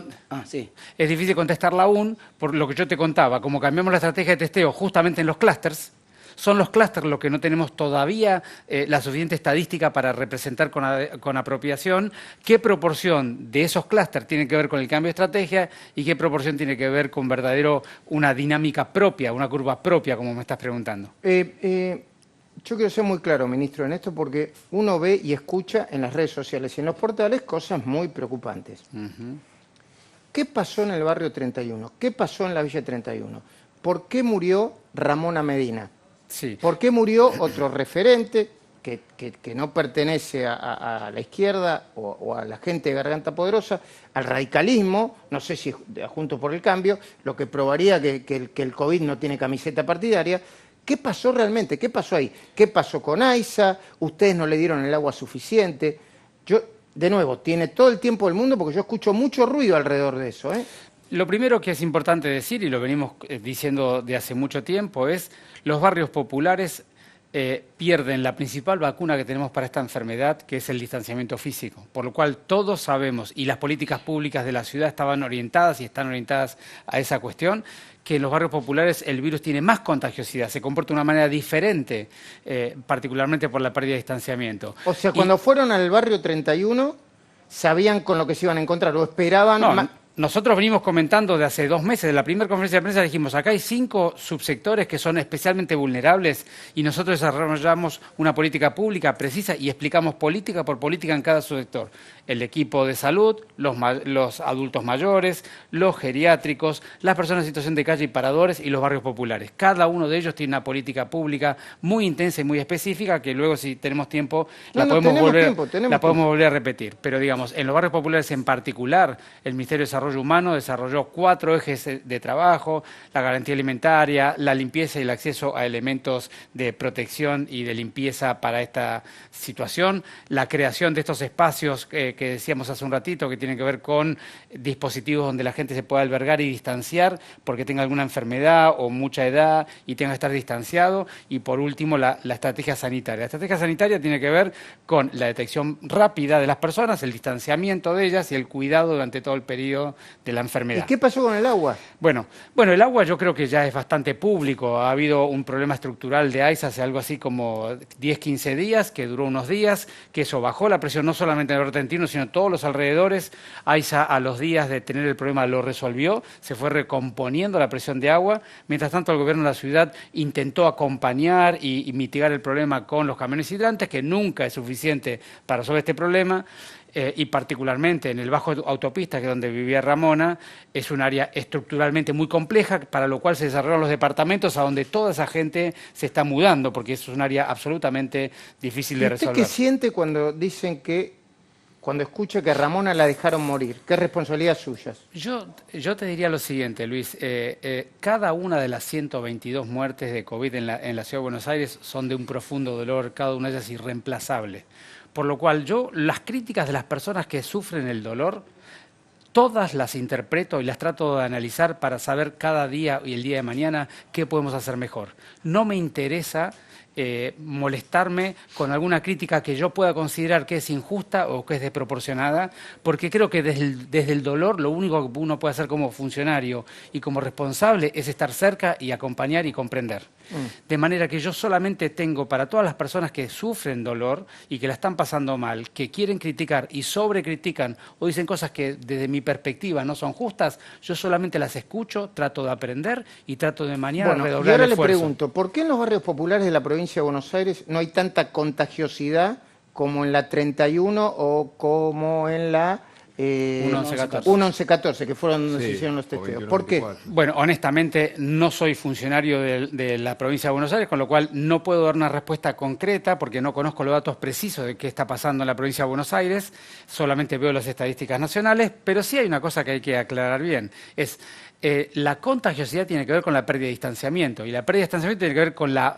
es difícil contestarla aún, por lo que yo te contaba. Como cambiamos la estrategia de testeo justamente en los clústeres, son los clústeres los que no tenemos todavía la suficiente estadística para representar con apropiación qué proporción de esos clústeres tiene que ver con el cambio de estrategia y qué proporción tiene que ver con una dinámica propia, una curva propia, como me estás preguntando. Yo quiero ser muy claro, ministro, en esto porque uno ve y escucha en las redes sociales y en los portales cosas muy preocupantes. ¿Qué pasó en el barrio 31? ¿Qué pasó en la Villa 31? ¿Por qué murió Ramona Medina? Sí. ¿Por qué murió otro referente que no pertenece a la izquierda o a la gente de Garganta Poderosa, al radicalismo, no sé si Juntos por el Cambio, lo que probaría que el COVID no tiene camiseta partidaria? ¿Qué pasó realmente? ¿Qué pasó ahí? ¿Qué pasó con AISA? ¿Ustedes no le dieron el agua suficiente? De nuevo, tiene todo el tiempo del mundo porque yo escucho mucho ruido alrededor de eso, ¿eh? Lo primero que es importante decir, y lo venimos diciendo de hace mucho tiempo, es los barrios populares pierden la principal vacuna que tenemos para esta enfermedad, que es el distanciamiento físico. Por lo cual todos sabemos, y las políticas públicas de la ciudad estaban orientadas y están orientadas a esa cuestión, que en los barrios populares el virus tiene más contagiosidad, se comporta de una manera diferente, particularmente por la pérdida de distanciamiento. O sea, cuando fueron al barrio 31, ¿sabían con lo que se iban a encontrar o esperaban? No, nosotros venimos comentando de hace 2 meses, de la primera conferencia de prensa dijimos, acá hay 5 subsectores que son especialmente vulnerables y nosotros desarrollamos una política pública precisa y explicamos política por política en cada subsector. El equipo de salud, los adultos mayores, los geriátricos, las personas en situación de calle y paradores y los barrios populares. Cada uno de ellos tiene una política pública muy intensa y muy específica que luego, si tenemos tiempo, la podemos volver a repetir. Pero digamos, en los barrios populares en particular, el Ministerio de Desarrollo Humano desarrolló 4 ejes de trabajo: la garantía alimentaria, la limpieza y el acceso a elementos de protección y de limpieza para esta situación, la creación de estos espacios que decíamos hace un ratito, que tienen que ver con dispositivos donde la gente se pueda albergar y distanciar porque tenga alguna enfermedad o mucha edad y tenga que estar distanciado. Y por último, la estrategia sanitaria. La estrategia sanitaria tiene que ver con la detección rápida de las personas, el distanciamiento de ellas y el cuidado durante todo el periodo de la enfermedad. ¿Y qué pasó con el agua? Bueno, el agua yo creo que ya es bastante público. Ha habido un problema estructural de AISA hace algo así como 10, 15 días, que duró unos días, que eso bajó la presión no solamente en el Argentino, sino todos los alrededores. AISA, a los días de tener el problema, lo resolvió, se fue recomponiendo la presión de agua. Mientras tanto, el gobierno de la ciudad intentó acompañar y mitigar el problema con los camiones hidrantes, que nunca es suficiente para resolver este problema. Y particularmente en el bajo autopista, que es donde vivía Ramona, es un área estructuralmente muy compleja, para lo cual se desarrollaron los departamentos a donde toda esa gente se está mudando, porque es un área absolutamente difícil de resolver. ¿Usted qué siente cuando dicen cuando escucha que a Ramona la dejaron morir? ¿Qué responsabilidad suya? Yo te diría lo siguiente, Luis. Cada una de las 122 muertes de COVID en la Ciudad de Buenos Aires son de un profundo dolor, cada una de ellas irreemplazable. Por lo cual las críticas de las personas que sufren el dolor, todas las interpreto y las trato de analizar para saber cada día y el día de mañana qué podemos hacer mejor. No me interesa molestarme con alguna crítica que yo pueda considerar que es injusta o que es desproporcionada, porque creo que desde el dolor lo único que uno puede hacer como funcionario y como responsable es estar cerca y acompañar y comprender. De manera que yo solamente tengo para todas las personas que sufren dolor y que la están pasando mal, que quieren criticar y sobrecritican o dicen cosas que desde mi perspectiva no son justas, yo solamente las escucho, trato de aprender y trato de mañana redoblar el esfuerzo. Y ahora le pregunto, ¿por qué en los barrios populares de la provincia de Buenos Aires no hay tanta contagiosidad como en la 31 o como en la 1114, que fueron donde se hicieron los testeos? ¿Por qué? Bueno, honestamente no soy funcionario de la provincia de Buenos Aires, con lo cual no puedo dar una respuesta concreta porque no conozco los datos precisos de qué está pasando en la provincia de Buenos Aires, solamente veo las estadísticas nacionales, pero sí hay una cosa que hay que aclarar bien, la contagiosidad tiene que ver con la pérdida de distanciamiento y la pérdida de distanciamiento tiene que ver con la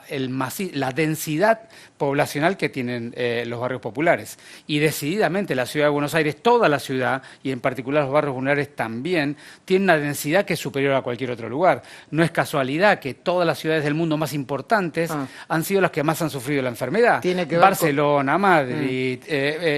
densidad poblacional que tienen los barrios populares. Y decididamente la Ciudad de Buenos Aires, toda la ciudad, y en particular los barrios vulnerables también, tiene una densidad que es superior a cualquier otro lugar. No es casualidad que todas las ciudades del mundo más importantes han sido las que más han sufrido la enfermedad. Tiene que ver Barcelona, Madrid,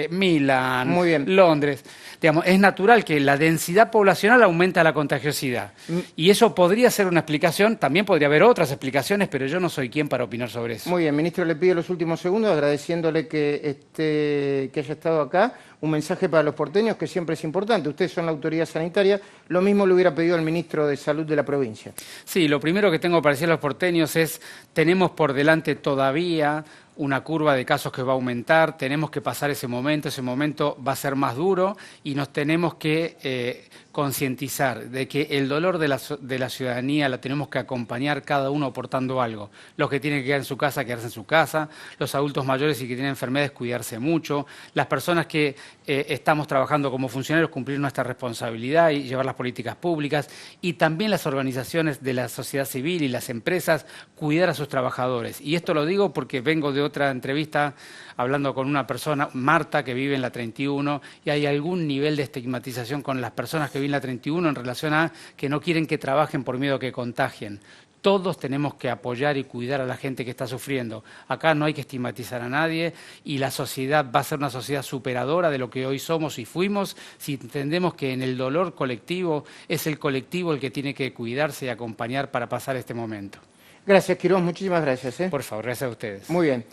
Milán, Londres. Digamos, es natural que la densidad poblacional aumenta la contagiosidad. Y eso podría ser una explicación, también podría haber otras explicaciones, pero yo no soy quien para opinar sobre eso. Muy bien, ministro, le pido los últimos segundos, agradeciéndole que haya estado acá. Un mensaje para los porteños que siempre siempre es importante. Ustedes son la autoridad sanitaria, lo mismo le hubiera pedido al ministro de Salud de la provincia. Sí, lo primero que tengo para decir a los porteños es, tenemos por delante todavía una curva de casos que va a aumentar, tenemos que pasar ese momento va a ser más duro y nos tenemos que concientizar de que el dolor de la ciudadanía la tenemos que acompañar cada uno aportando algo. Los que tienen que quedar en su casa, quedarse en su casa, los adultos mayores y que tienen enfermedades, cuidarse mucho, las personas que estamos trabajando como funcionarios, cumplir nuestra responsabilidad y llevar las políticas públicas, y también las organizaciones de la sociedad civil y las empresas, cuidar a sus trabajadores. Y esto lo digo porque vengo de otra entrevista hablando con una persona, Marta, que vive en la 31, y hay algún nivel de estigmatización con las personas que viven en la 31 en relación a que no quieren que trabajen por miedo a que contagien. Todos tenemos que apoyar y cuidar a la gente que está sufriendo. Acá no hay que estigmatizar a nadie y la sociedad va a ser una sociedad superadora de lo que hoy somos y fuimos si entendemos que en el dolor colectivo es el colectivo el que tiene que cuidarse y acompañar para pasar este momento. Gracias, Quiroz, muchísimas gracias. Por favor, gracias a ustedes. Muy bien.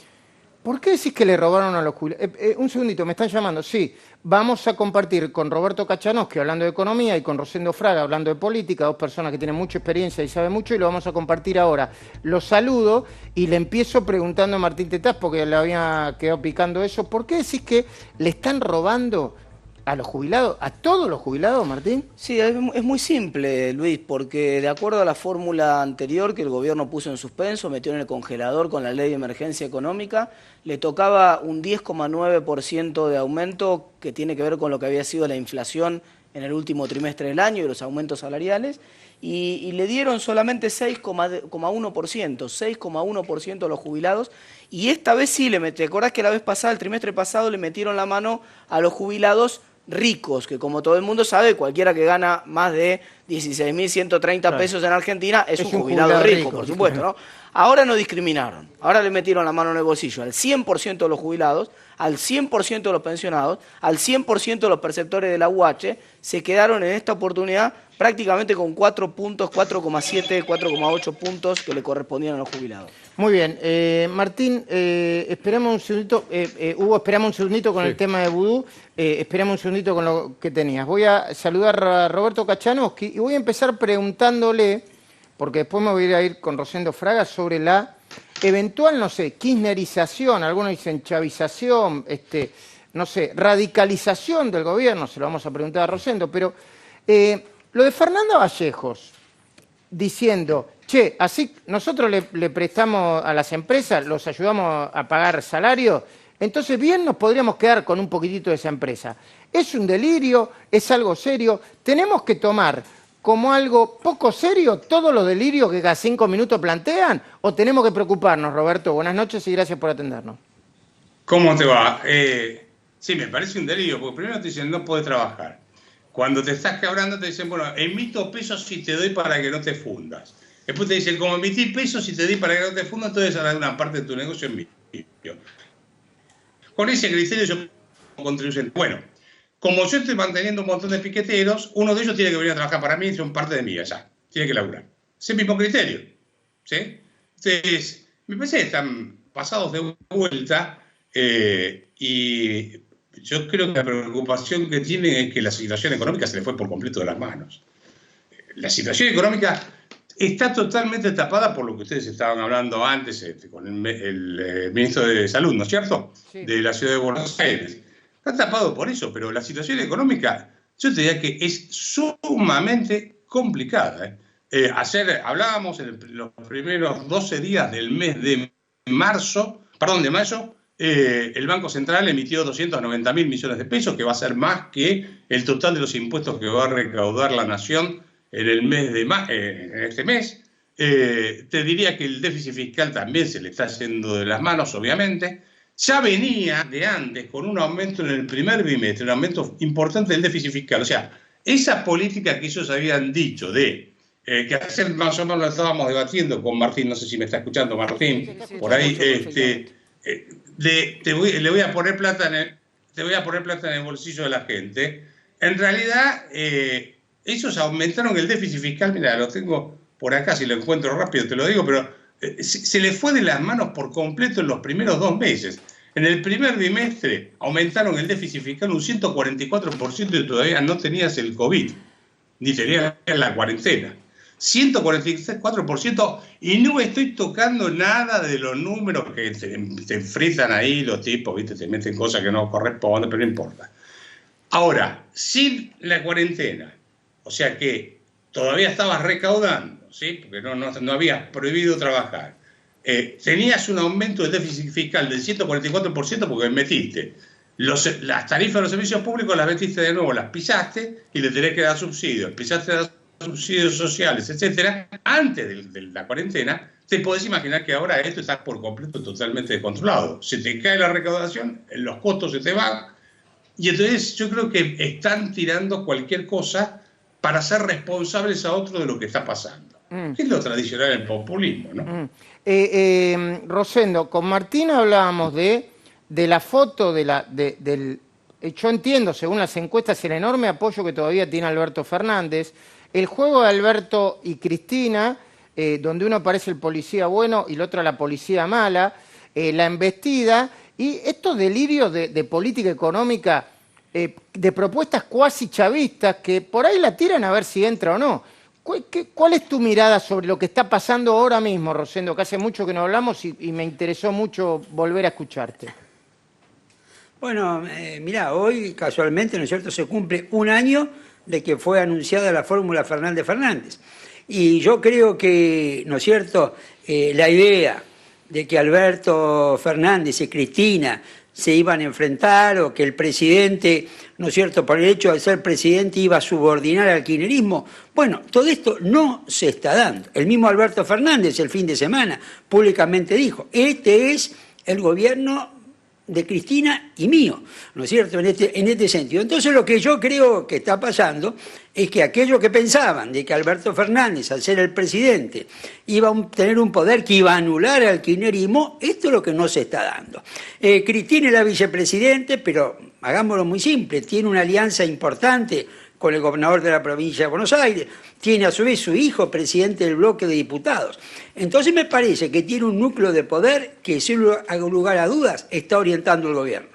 ¿Por qué decís que le robaron a los jubilados? Un segundito, me están llamando. Sí, vamos a compartir con Roberto Kachanowski hablando de economía y con Rosendo Fraga hablando de política, dos personas que tienen mucha experiencia y saben mucho, y lo vamos a compartir ahora. Los saludo y le empiezo preguntando a Martín Tetaz, porque le había quedado picando eso. ¿Por qué decís que le están robando a los jubilados, a todos los jubilados, Martín? Sí, es muy simple, Luis, porque de acuerdo a la fórmula anterior que el gobierno puso en suspenso, metió en el congelador con la ley de emergencia económica, le tocaba un 10,9% de aumento que tiene que ver con lo que había sido la inflación en el último trimestre del año y los aumentos salariales, y le dieron solamente 6,1% a los jubilados, y esta vez sí, ¿te acordás que la vez pasada, el trimestre pasado, le metieron la mano a los jubilados ricos, que como todo el mundo sabe, cualquiera que gana más de 16.130 pesos en Argentina es un jubilado rico, por supuesto, ¿no? Ahora no discriminaron, ahora le metieron la mano en el bolsillo al 100% de los jubilados, al 100% de los pensionados, al 100% de los perceptores de la UH, se quedaron en esta oportunidad prácticamente con 4 puntos, 4,7, 4,8 puntos que le correspondían a los jubilados. Muy bien. Martín, esperamos un segundito. Hugo, esperamos un segundito con el tema de Vudú. Esperamos un segundito con lo que tenías. Voy a saludar a Roberto Kachanowski y voy a empezar preguntándole, porque después me voy a ir con Rosendo Fraga, sobre la eventual, no sé, kirchnerización, algunos dicen chavización, no sé, radicalización del gobierno, se lo vamos a preguntar a Rosendo, pero lo de Fernanda Vallejos, diciendo, che, así nosotros le prestamos a las empresas, los ayudamos a pagar salario, entonces bien nos podríamos quedar con un poquitito de esa empresa. ¿Es un delirio? ¿Es algo serio? ¿Tenemos que tomar como algo poco serio todos los delirios que cada 5 minutos plantean? ¿O tenemos que preocuparnos, Roberto? Buenas noches y gracias por atendernos. ¿Cómo te va? Sí, me parece un delirio, porque primero te dicen no puedes trabajar. Cuando te estás quebrando te dicen, bueno, emito pesos y te doy para que no te fundas. Después te dicen, como emití pesos y te doy para que no te fundas, entonces harás una parte de tu negocio en limpio. Con ese criterio yo contribuyente. Bueno, como yo estoy manteniendo un montón de piqueteros, uno de ellos tiene que venir a trabajar para mí y son parte de mí allá. Tiene que laburar. Es el mismo criterio. ¿Sí? Entonces, me parece que están pasados de vuelta y yo creo que la preocupación que tienen es que la situación económica se le fue por completo de las manos. La situación económica está totalmente tapada por lo que ustedes estaban hablando antes con el ministro de Salud, ¿no es cierto? Sí. De la ciudad de Buenos Aires. Está tapado por eso, pero la situación económica, yo te diría que es sumamente complicada. Hablábamos en los primeros 12 días del mes de mayo, el Banco Central emitió 290.000 millones de pesos, que va a ser más que el total de los impuestos que va a recaudar la Nación en el mes de en este mes. Te diría que el déficit fiscal también se le está yendo de las manos, obviamente. Ya venía de antes con un aumento en el primer bimestre, un aumento importante del déficit fiscal. O sea, esa política que ellos habían dicho de que ayer más o menos lo estábamos debatiendo con Martín, no sé si me está escuchando Martín, por ahí, le voy a poner plata en el bolsillo de la gente. En realidad, ellos aumentaron el déficit fiscal, mira, lo tengo por acá, si lo encuentro rápido te lo digo, pero se le fue de las manos por completo en los primeros 2 meses. En el primer bimestre aumentaron el déficit fiscal un 144% y todavía no tenías el COVID, ni tenías la cuarentena. 144%, y no estoy tocando nada de los números que te fritan ahí los tipos, ¿viste? Te meten cosas que no corresponden, pero no importa. Ahora, sin la cuarentena, o sea que todavía estabas recaudando, ¿sí? Porque no habías prohibido trabajar. Tenías un aumento del déficit fiscal del 144% porque metiste las tarifas de los servicios públicos, las metiste de nuevo, las pisaste y le tenés que dar subsidios. Pisaste dar subsidios sociales, etcétera, antes de la cuarentena. Te podés imaginar que ahora esto está por completo totalmente descontrolado. Se te cae la recaudación, los costos se te van, y entonces yo creo que están tirando cualquier cosa para ser responsables a otro de lo que está pasando. Que es lo tradicional del populismo, ¿no? Rosendo, con Martín hablábamos de la foto del... Yo entiendo, según las encuestas, el enorme apoyo que todavía tiene Alberto Fernández, el juego de Alberto y Cristina, donde uno parece el policía bueno y el otro la policía mala, la embestida y estos delirios de política económica, de propuestas cuasi chavistas que por ahí la tiran a ver si entra o no. ¿Cuál es tu mirada sobre lo que está pasando ahora mismo, Rosendo? Que hace mucho que no hablamos y me interesó mucho volver a escucharte. Bueno, mirá, hoy casualmente, ¿no es cierto?, se cumple un año de que fue anunciada la fórmula Fernández-Fernández. Y yo creo que, ¿no es cierto?, la idea de que Alberto Fernández y Cristina se iban a enfrentar o que el presidente, ¿no es cierto?, por el hecho de ser presidente iba a subordinar al kirchnerismo. Bueno, todo esto no se está dando. El mismo Alberto Fernández el fin de semana públicamente dijo, este es el gobierno de Cristina y mío, ¿no es cierto?, en este sentido. Entonces lo que yo creo que está pasando es que aquellos que pensaban de que Alberto Fernández, al ser el presidente, iba a tener un poder que iba a anular al kirchnerismo, esto es lo que no se está dando. Cristina es la vicepresidente, pero hagámoslo muy simple, tiene una alianza importante con el gobernador de la provincia de Buenos Aires, tiene a su vez su hijo presidente del bloque de diputados. Entonces me parece que tiene un núcleo de poder que, sin lugar a dudas, está orientando el gobierno.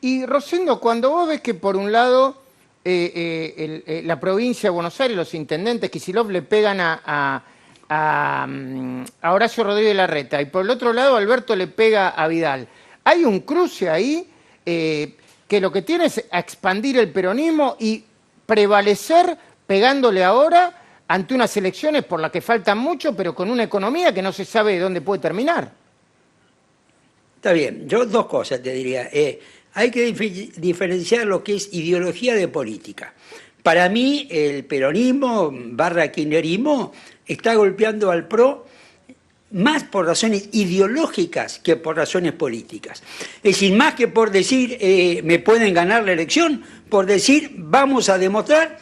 Y Rosendo, cuando vos ves que por un lado la provincia de Buenos Aires, los intendentes Kicillof le pegan a Horacio Rodríguez Larreta y por el otro lado Alberto le pega a Vidal, hay un cruce ahí que lo que tiene es a expandir el peronismo y prevalecer pegándole ahora ante unas elecciones por las que faltan mucho, pero con una economía que no se sabe de dónde puede terminar. Está bien, yo dos cosas te diría. Hay que diferenciar lo que es ideología de política. Para mí, el peronismo / kirchnerismo está golpeando al PRO más por razones ideológicas que por razones políticas. Es decir, más que por decir me pueden ganar la elección, por decir vamos a demostrar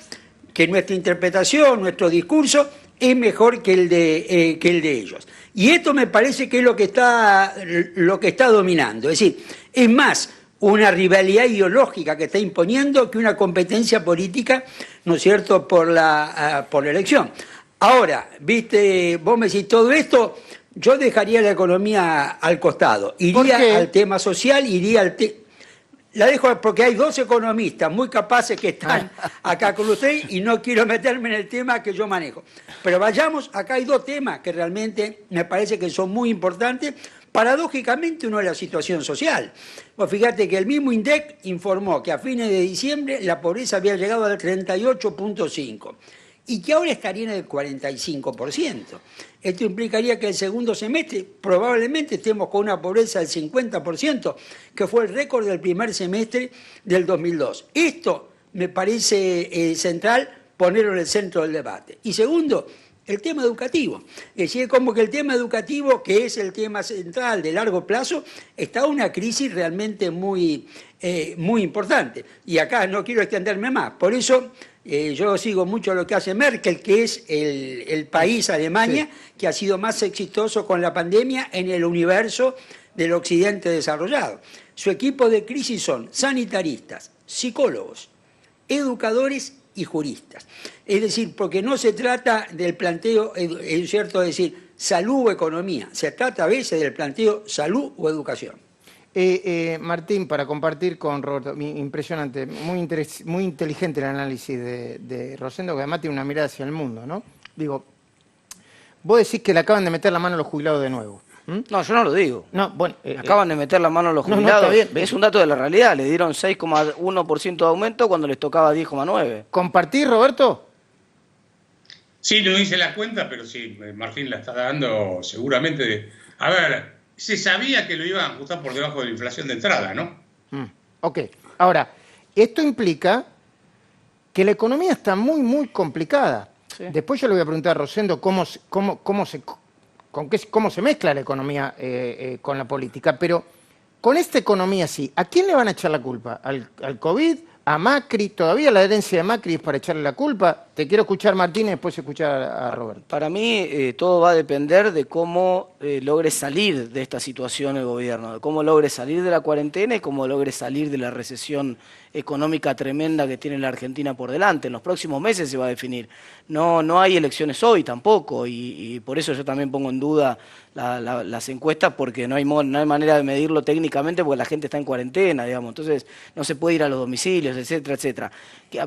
que nuestra interpretación, nuestro discurso es mejor que el de ellos. Y esto me parece que es lo que está dominando. Es decir, es más una rivalidad ideológica que está imponiendo que una competencia política, ¿no es cierto?, por la elección. Ahora, viste, vos me decís todo esto, yo dejaría la economía al costado, iría al tema social, iría al tema... La dejo porque hay dos economistas muy capaces que están acá con usted y no quiero meterme en el tema que yo manejo. Pero vayamos, acá hay dos temas que realmente me parece que son muy importantes. Paradójicamente uno es la situación social. Pues fíjate que el mismo INDEC informó que a fines de diciembre la pobreza había llegado al 38.5% y que ahora estaría en el 45%. Esto implicaría que el segundo semestre probablemente estemos con una pobreza del 50%, que fue el récord del primer semestre del 2002. Esto me parece central ponerlo en el centro del debate. Y segundo, el tema educativo. Es decir, como que el tema educativo, que es el tema central de largo plazo, está en una crisis realmente muy importante. Y acá no quiero extenderme más. Por eso yo sigo mucho lo que hace Merkel, que es el país, Alemania, sí, que ha sido más exitoso con la pandemia en el universo del occidente desarrollado. Su equipo de crisis son sanitaristas, psicólogos, educadores y juristas. Es decir, porque no se trata del planteo, es cierto, decir salud o economía, se trata a veces del planteo salud o educación. Martín, para compartir con Roberto, impresionante, muy inteligente el análisis de Rosendo, que además tiene una mirada hacia el mundo, ¿no? Digo, vos decís que le acaban de meter la mano a los jubilados de nuevo. No, yo no lo digo. No, bueno, Acaban de meter la mano a los no, jubilados. está bien. Es un dato de la realidad. Le dieron 6,1% de aumento cuando les tocaba 10,9%. ¿Compartís, Roberto? Sí, no hice la cuenta, pero sí, Martín la está dando seguramente. A ver, se sabía que lo iban a ajustar por debajo de la inflación de entrada, ¿no? Ok. Ahora, esto implica que la economía está muy, muy complicada. Sí. Después yo le voy a preguntar a Rosendo cómo se mezcla la economía con la política, pero con esta economía sí, ¿a quién le van a echar la culpa? ¿Al COVID? ¿A Macri? ¿Todavía la herencia de Macri es para echarle la culpa? Te quiero escuchar, Martín, y después escuchar a Roberto. Para mí todo va a depender de cómo logre salir de esta situación el gobierno, de cómo logre salir de la cuarentena y cómo logre salir de la recesión económica tremenda que tiene la Argentina por delante. En los próximos meses se va a definir. No hay elecciones hoy tampoco y por eso yo también pongo en duda las encuestas, porque no hay manera de medirlo técnicamente porque la gente está en cuarentena, digamos. Entonces no se puede ir a los domicilios, etcétera, etcétera.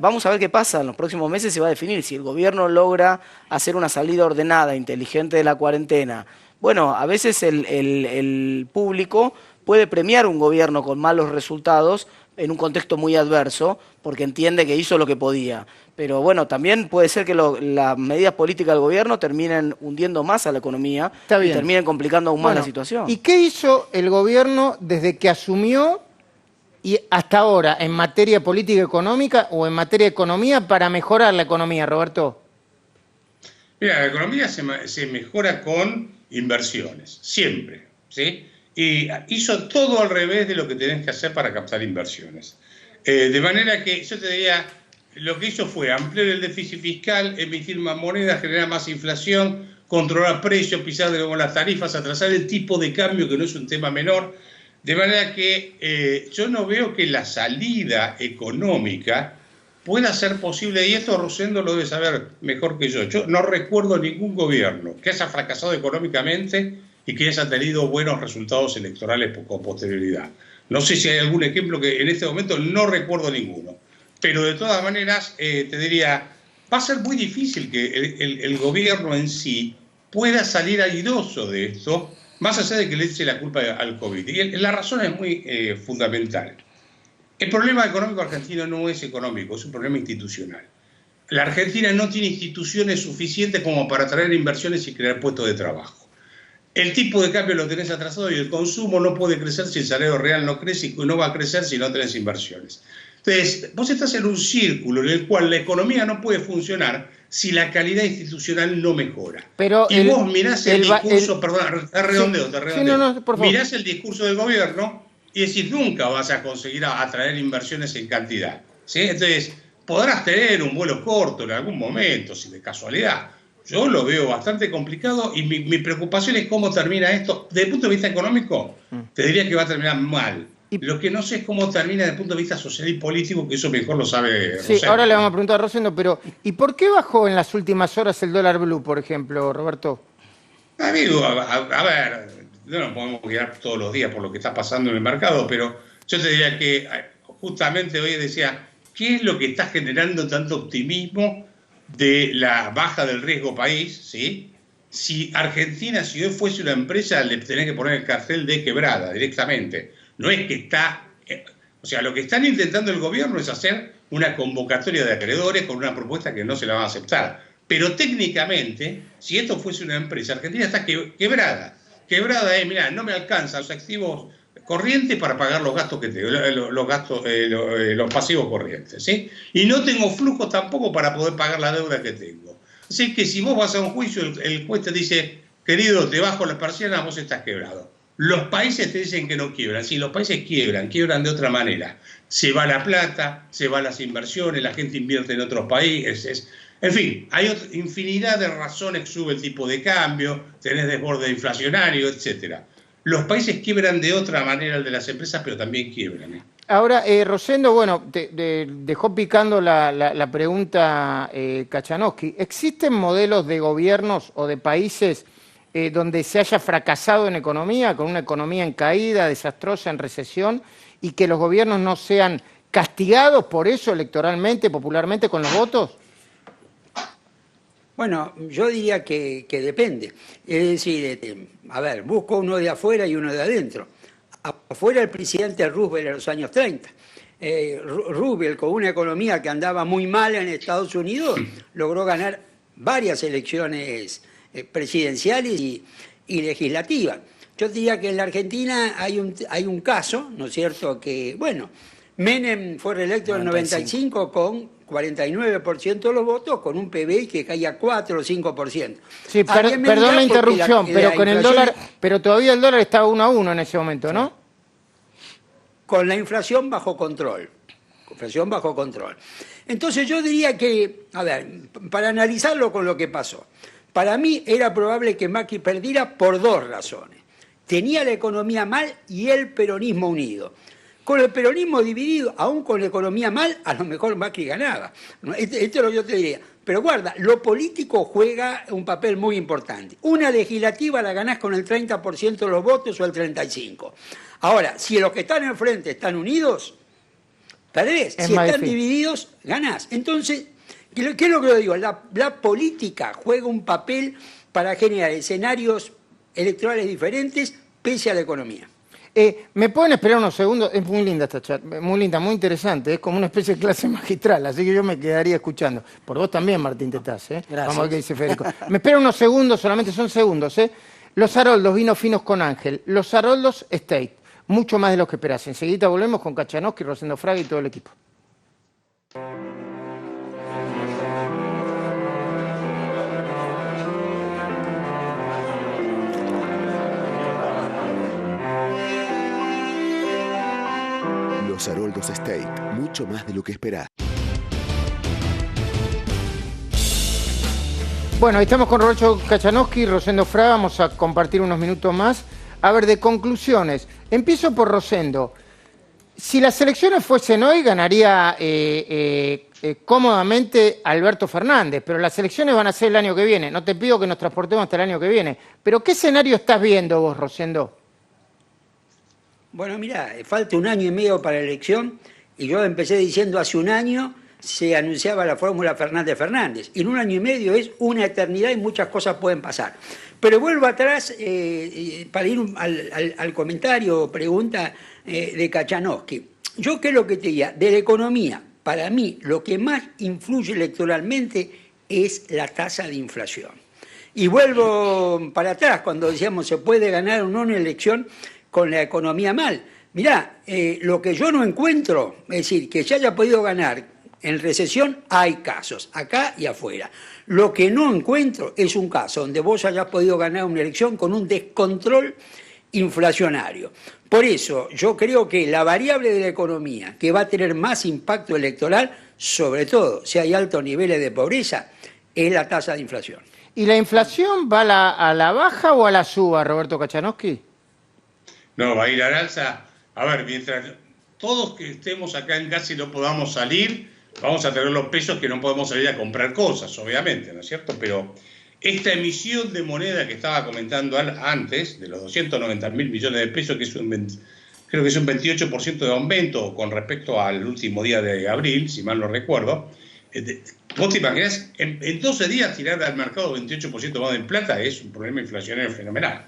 Vamos a ver qué pasa. En los próximos meses se va a definir si el gobierno logra hacer una salida ordenada, inteligente de la cuarentena. Bueno, a veces el público puede premiar un gobierno con malos resultados en un contexto muy adverso, porque entiende que hizo lo que podía. Pero bueno, también puede ser que las medidas políticas del gobierno terminen hundiendo más a la economía y terminen complicando aún más la situación. ¿Y qué hizo el gobierno desde que asumió y hasta ahora en materia política económica o en materia de economía para mejorar la economía, Roberto? Mira, la economía se mejora con inversiones, siempre, ¿sí? Y hizo todo al revés de lo que tenés que hacer para captar inversiones. De manera que yo te diría, lo que hizo fue ampliar el déficit fiscal, emitir más moneda, generar más inflación, controlar precios, pisar de nuevo las tarifas, atrasar el tipo de cambio, que no es un tema menor. De manera que yo no veo que la salida económica pueda ser posible, y esto Rosendo lo debe saber mejor que yo. Yo no recuerdo ningún gobierno que haya fracasado económicamente y que haya tenido buenos resultados electorales con posterioridad. No sé si hay algún ejemplo que en este momento no recuerdo ninguno. Pero de todas maneras, te diría, va a ser muy difícil que el gobierno en sí pueda salir airoso de esto, más allá de que le eche la culpa al COVID. Y la razón es muy fundamental. El problema económico argentino no es económico, es un problema institucional. La Argentina no tiene instituciones suficientes como para atraer inversiones y crear puestos de trabajo. El tipo de cambio lo tenés atrasado y el consumo no puede crecer si el salario real no crece y no va a crecer si no tenés inversiones. Entonces, vos estás en un círculo en el cual la economía no puede funcionar si la calidad institucional no mejora. Pero y vos mirás el discurso, perdón, te redondeo. Mirás el discurso del gobierno y decís, nunca vas a conseguir atraer inversiones en cantidad, ¿sí? Entonces, podrás tener un vuelo corto en algún momento, si de casualidad. Yo lo veo bastante complicado y mi preocupación es cómo termina esto. Desde el punto de vista económico, te diría que va a terminar mal. Lo que no sé es cómo termina desde el punto de vista social y político, que eso mejor lo sabe Rosendo. Sí, ahora le vamos a preguntar a Rosendo, pero ¿y por qué bajó en las últimas horas el dólar blue, por ejemplo, Roberto? Amigo, a ver, no nos podemos guiar todos los días por lo que está pasando en el mercado, pero yo te diría que justamente hoy decía, ¿qué es lo que está generando tanto optimismo de la baja del riesgo país? ¿Sí? Si Argentina, si hoy fuese una empresa, le tenés que poner el cartel de quebrada directamente. No es que está... O sea, lo que están intentando el gobierno es hacer una convocatoria de acreedores con una propuesta que no se la van a aceptar. Pero técnicamente, si esto fuese una empresa, Argentina está quebrada. Quebrada es, mirá, no me alcanzan los activos corrientes para pagar los gastos que tengo, los pasivos corrientes, ¿sí? Y no tengo flujo tampoco para poder pagar la deuda que tengo. Así que si vos vas a un juicio, el juez te dice, querido, te bajo las persianas, vos estás quebrado. Los países te dicen que no quiebran. Sí, los países quiebran de otra manera. Se va la plata, se van las inversiones, la gente invierte en otros países. En fin, hay infinidad de razones que sube el tipo de cambio, tenés desborde inflacionario, etcétera. Los países quiebran de otra manera el de las empresas, pero también quiebran. Ahora, Rosendo, bueno, dejó picando la pregunta Kachanowski. ¿Existen modelos de gobiernos o de países donde se haya fracasado en economía, con una economía en caída, desastrosa, en recesión, y que los gobiernos no sean castigados por eso electoralmente, popularmente, con los votos? Bueno, yo diría que depende. Es decir, a ver, busco uno de afuera y uno de adentro. Afuera el presidente Roosevelt en los años 30. Roosevelt, con una economía que andaba muy mal en Estados Unidos, logró ganar varias elecciones presidenciales y legislativas. Yo diría que en la Argentina hay un caso, ¿no es cierto?, que, bueno, Menem fue reelecto en el 95 con 49% de los votos, con un PBI que caía a 4 o 5%. Sí, perdón la interrupción, pero con el dólar, pero todavía el dólar estaba 1-1 en ese momento, ¿no? Con la inflación bajo control. Entonces yo diría que, a ver, para analizarlo con lo que pasó, para mí era probable que Macri perdiera por dos razones. Tenía la economía mal y el peronismo unido. Con el peronismo dividido, aún con la economía mal, a lo mejor Macri ganaba. Esto es lo que yo te diría. Pero guarda, lo político juega un papel muy importante. Una legislativa la ganás con el 30% de los votos o el 35%. Ahora, si los que están enfrente están unidos, perdés. Si están divididos, ganás. Entonces, ¿qué es lo que yo digo? La política juega un papel para generar escenarios electorales diferentes pese a la economía. ¿Me pueden esperar unos segundos? Es muy linda esta charla, muy linda, muy interesante. Es como una especie de clase magistral, así que yo me quedaría escuchando. Por vos también, Martín Tetaz, ¿eh? Gracias. Vamos a ver qué dice Federico. Me espera unos segundos, solamente son segundos, ¿eh? Los Haroldos, vinos finos con Ángel. Los Haroldos Estate. Mucho más de lo que esperás. Enseguida volvemos con Kachanowski, Rosendo Fraga y todo el equipo. Los Haroldos Estate, mucho más de lo que esperás. Bueno, ahí estamos con Roberto Kachanowski y Rosendo Fraga. Vamos a compartir unos minutos más. A ver, de conclusiones. Empiezo por Rosendo. Si las elecciones fuesen hoy, ganaría cómodamente Alberto Fernández, pero las elecciones van a ser el año que viene. No te pido que nos transportemos hasta el año que viene. Pero ¿qué escenario estás viendo vos, Rosendo? Bueno, mira, falta 1 año y medio para la elección y yo empecé diciendo hace 1 año se anunciaba la fórmula Fernández-Fernández. Y en 1 año y medio es una eternidad y muchas cosas pueden pasar. Pero vuelvo atrás para ir al comentario o pregunta de Kachanowski. Yo qué es lo que te diría, de la economía, para mí lo que más influye electoralmente es la tasa de inflación. Y vuelvo para atrás cuando decíamos se puede ganar o no una elección con la economía mal. Mirá, lo que yo no encuentro, es decir, que se haya podido ganar en recesión, hay casos, acá y afuera. Lo que no encuentro es un caso donde vos hayas podido ganar una elección con un descontrol inflacionario. Por eso, yo creo que la variable de la economía que va a tener más impacto electoral, sobre todo si hay altos niveles de pobreza, es la tasa de inflación. ¿Y la inflación va a la baja o a la suba, Roberto Kachanowski? No, va a ir al alza. A ver, mientras todos que estemos acá en casa y no podamos salir, vamos a tener los pesos que no podemos salir a comprar cosas, obviamente, ¿no es cierto? Pero esta emisión de moneda que estaba comentando antes, de los 290.000 millones de pesos, que es creo que es un 28% de aumento con respecto al último día de abril, si mal no recuerdo. ¿Vos te imaginás? En 12 días tirar al mercado 28% más en plata es un problema inflacionario fenomenal.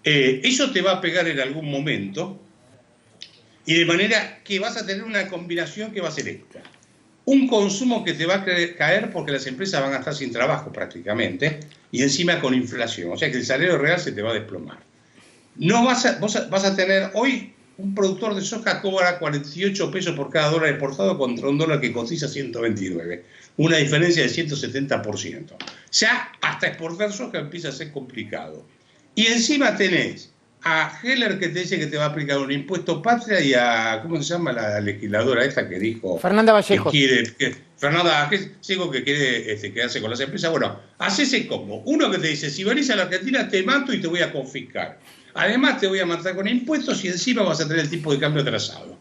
Eso te va a pegar en algún momento y de manera que vas a tener una combinación que va a ser esta. Un consumo que te va a caer porque las empresas van a estar sin trabajo prácticamente y encima con inflación. O sea que el salario real se te va a desplomar. Vos vas a tener hoy un productor de soja cobra 48 pesos por cada dólar exportado contra un dólar que cotiza 129. Una diferencia de 170%. Ya hasta exportar soja empieza a ser complicado. Y encima tenés a Heller que te dice que te va a aplicar un impuesto patria y a, ¿cómo se llama la legisladora esta que dijo? Fernanda Vallejo. Fernanda Vallejo que quiere quedarse con las empresas. Bueno, haz ese combo. Uno que te dice, si venís a la Argentina te mato y te voy a confiscar. Además te voy a matar con impuestos y encima vas a tener el tipo de cambio atrasado.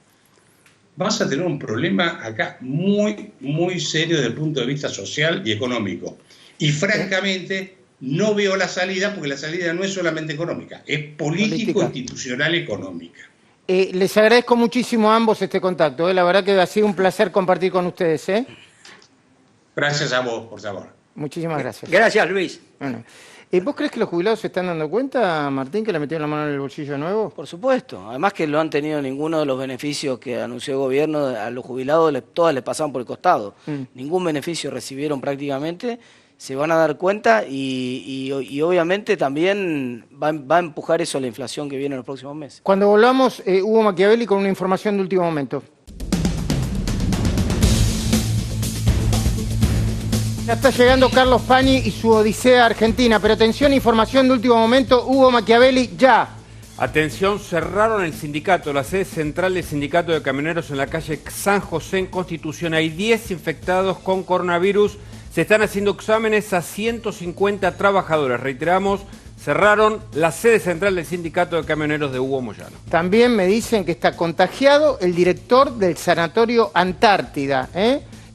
Vas a tener un problema acá muy, muy serio desde el punto de vista social y económico. Y francamente, no veo la salida, porque la salida no es solamente económica, es político, institucional, económica. Les agradezco muchísimo a ambos este contacto. La verdad que ha sido un placer compartir con ustedes. Gracias a vos, por favor. Muchísimas gracias. Gracias, Luis. Bueno, ¿vos crees que los jubilados se están dando cuenta, Martín, que le metieron la mano en el bolsillo de nuevo? Por supuesto. Además que no han tenido ninguno de los beneficios que anunció el gobierno. A los jubilados todas les pasaban por el costado. Ningún beneficio recibieron prácticamente. Se van a dar cuenta y obviamente también va a empujar eso a la inflación que viene en los próximos meses. Cuando volvamos, Hugo Machiavelli con una información de último momento. Ya está llegando Carlos Pañi y su Odisea Argentina, pero atención, información de último momento, Hugo Machiavelli, ya. Atención, cerraron el sindicato, la sede central del sindicato de camioneros en la calle San José en Constitución. Hay 10 infectados con coronavirus. Se están haciendo exámenes a 150 trabajadores. Reiteramos, cerraron la sede central del sindicato de camioneros de Hugo Moyano. También me dicen que está contagiado el director del Sanatorio Antártida,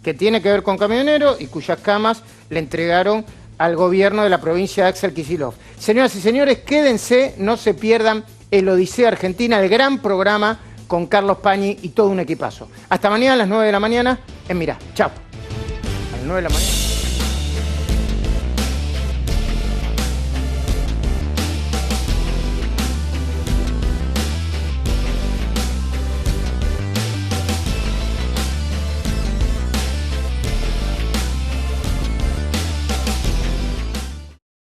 que tiene que ver con camioneros y cuyas camas le entregaron al gobierno de la provincia de Axel Kicillof. Señoras y señores, quédense, no se pierdan el Odisea Argentina, el gran programa con Carlos Pañi y todo un equipazo. Hasta mañana a las 9 de la mañana en Mirá. Chao. A las 9 de la mañana.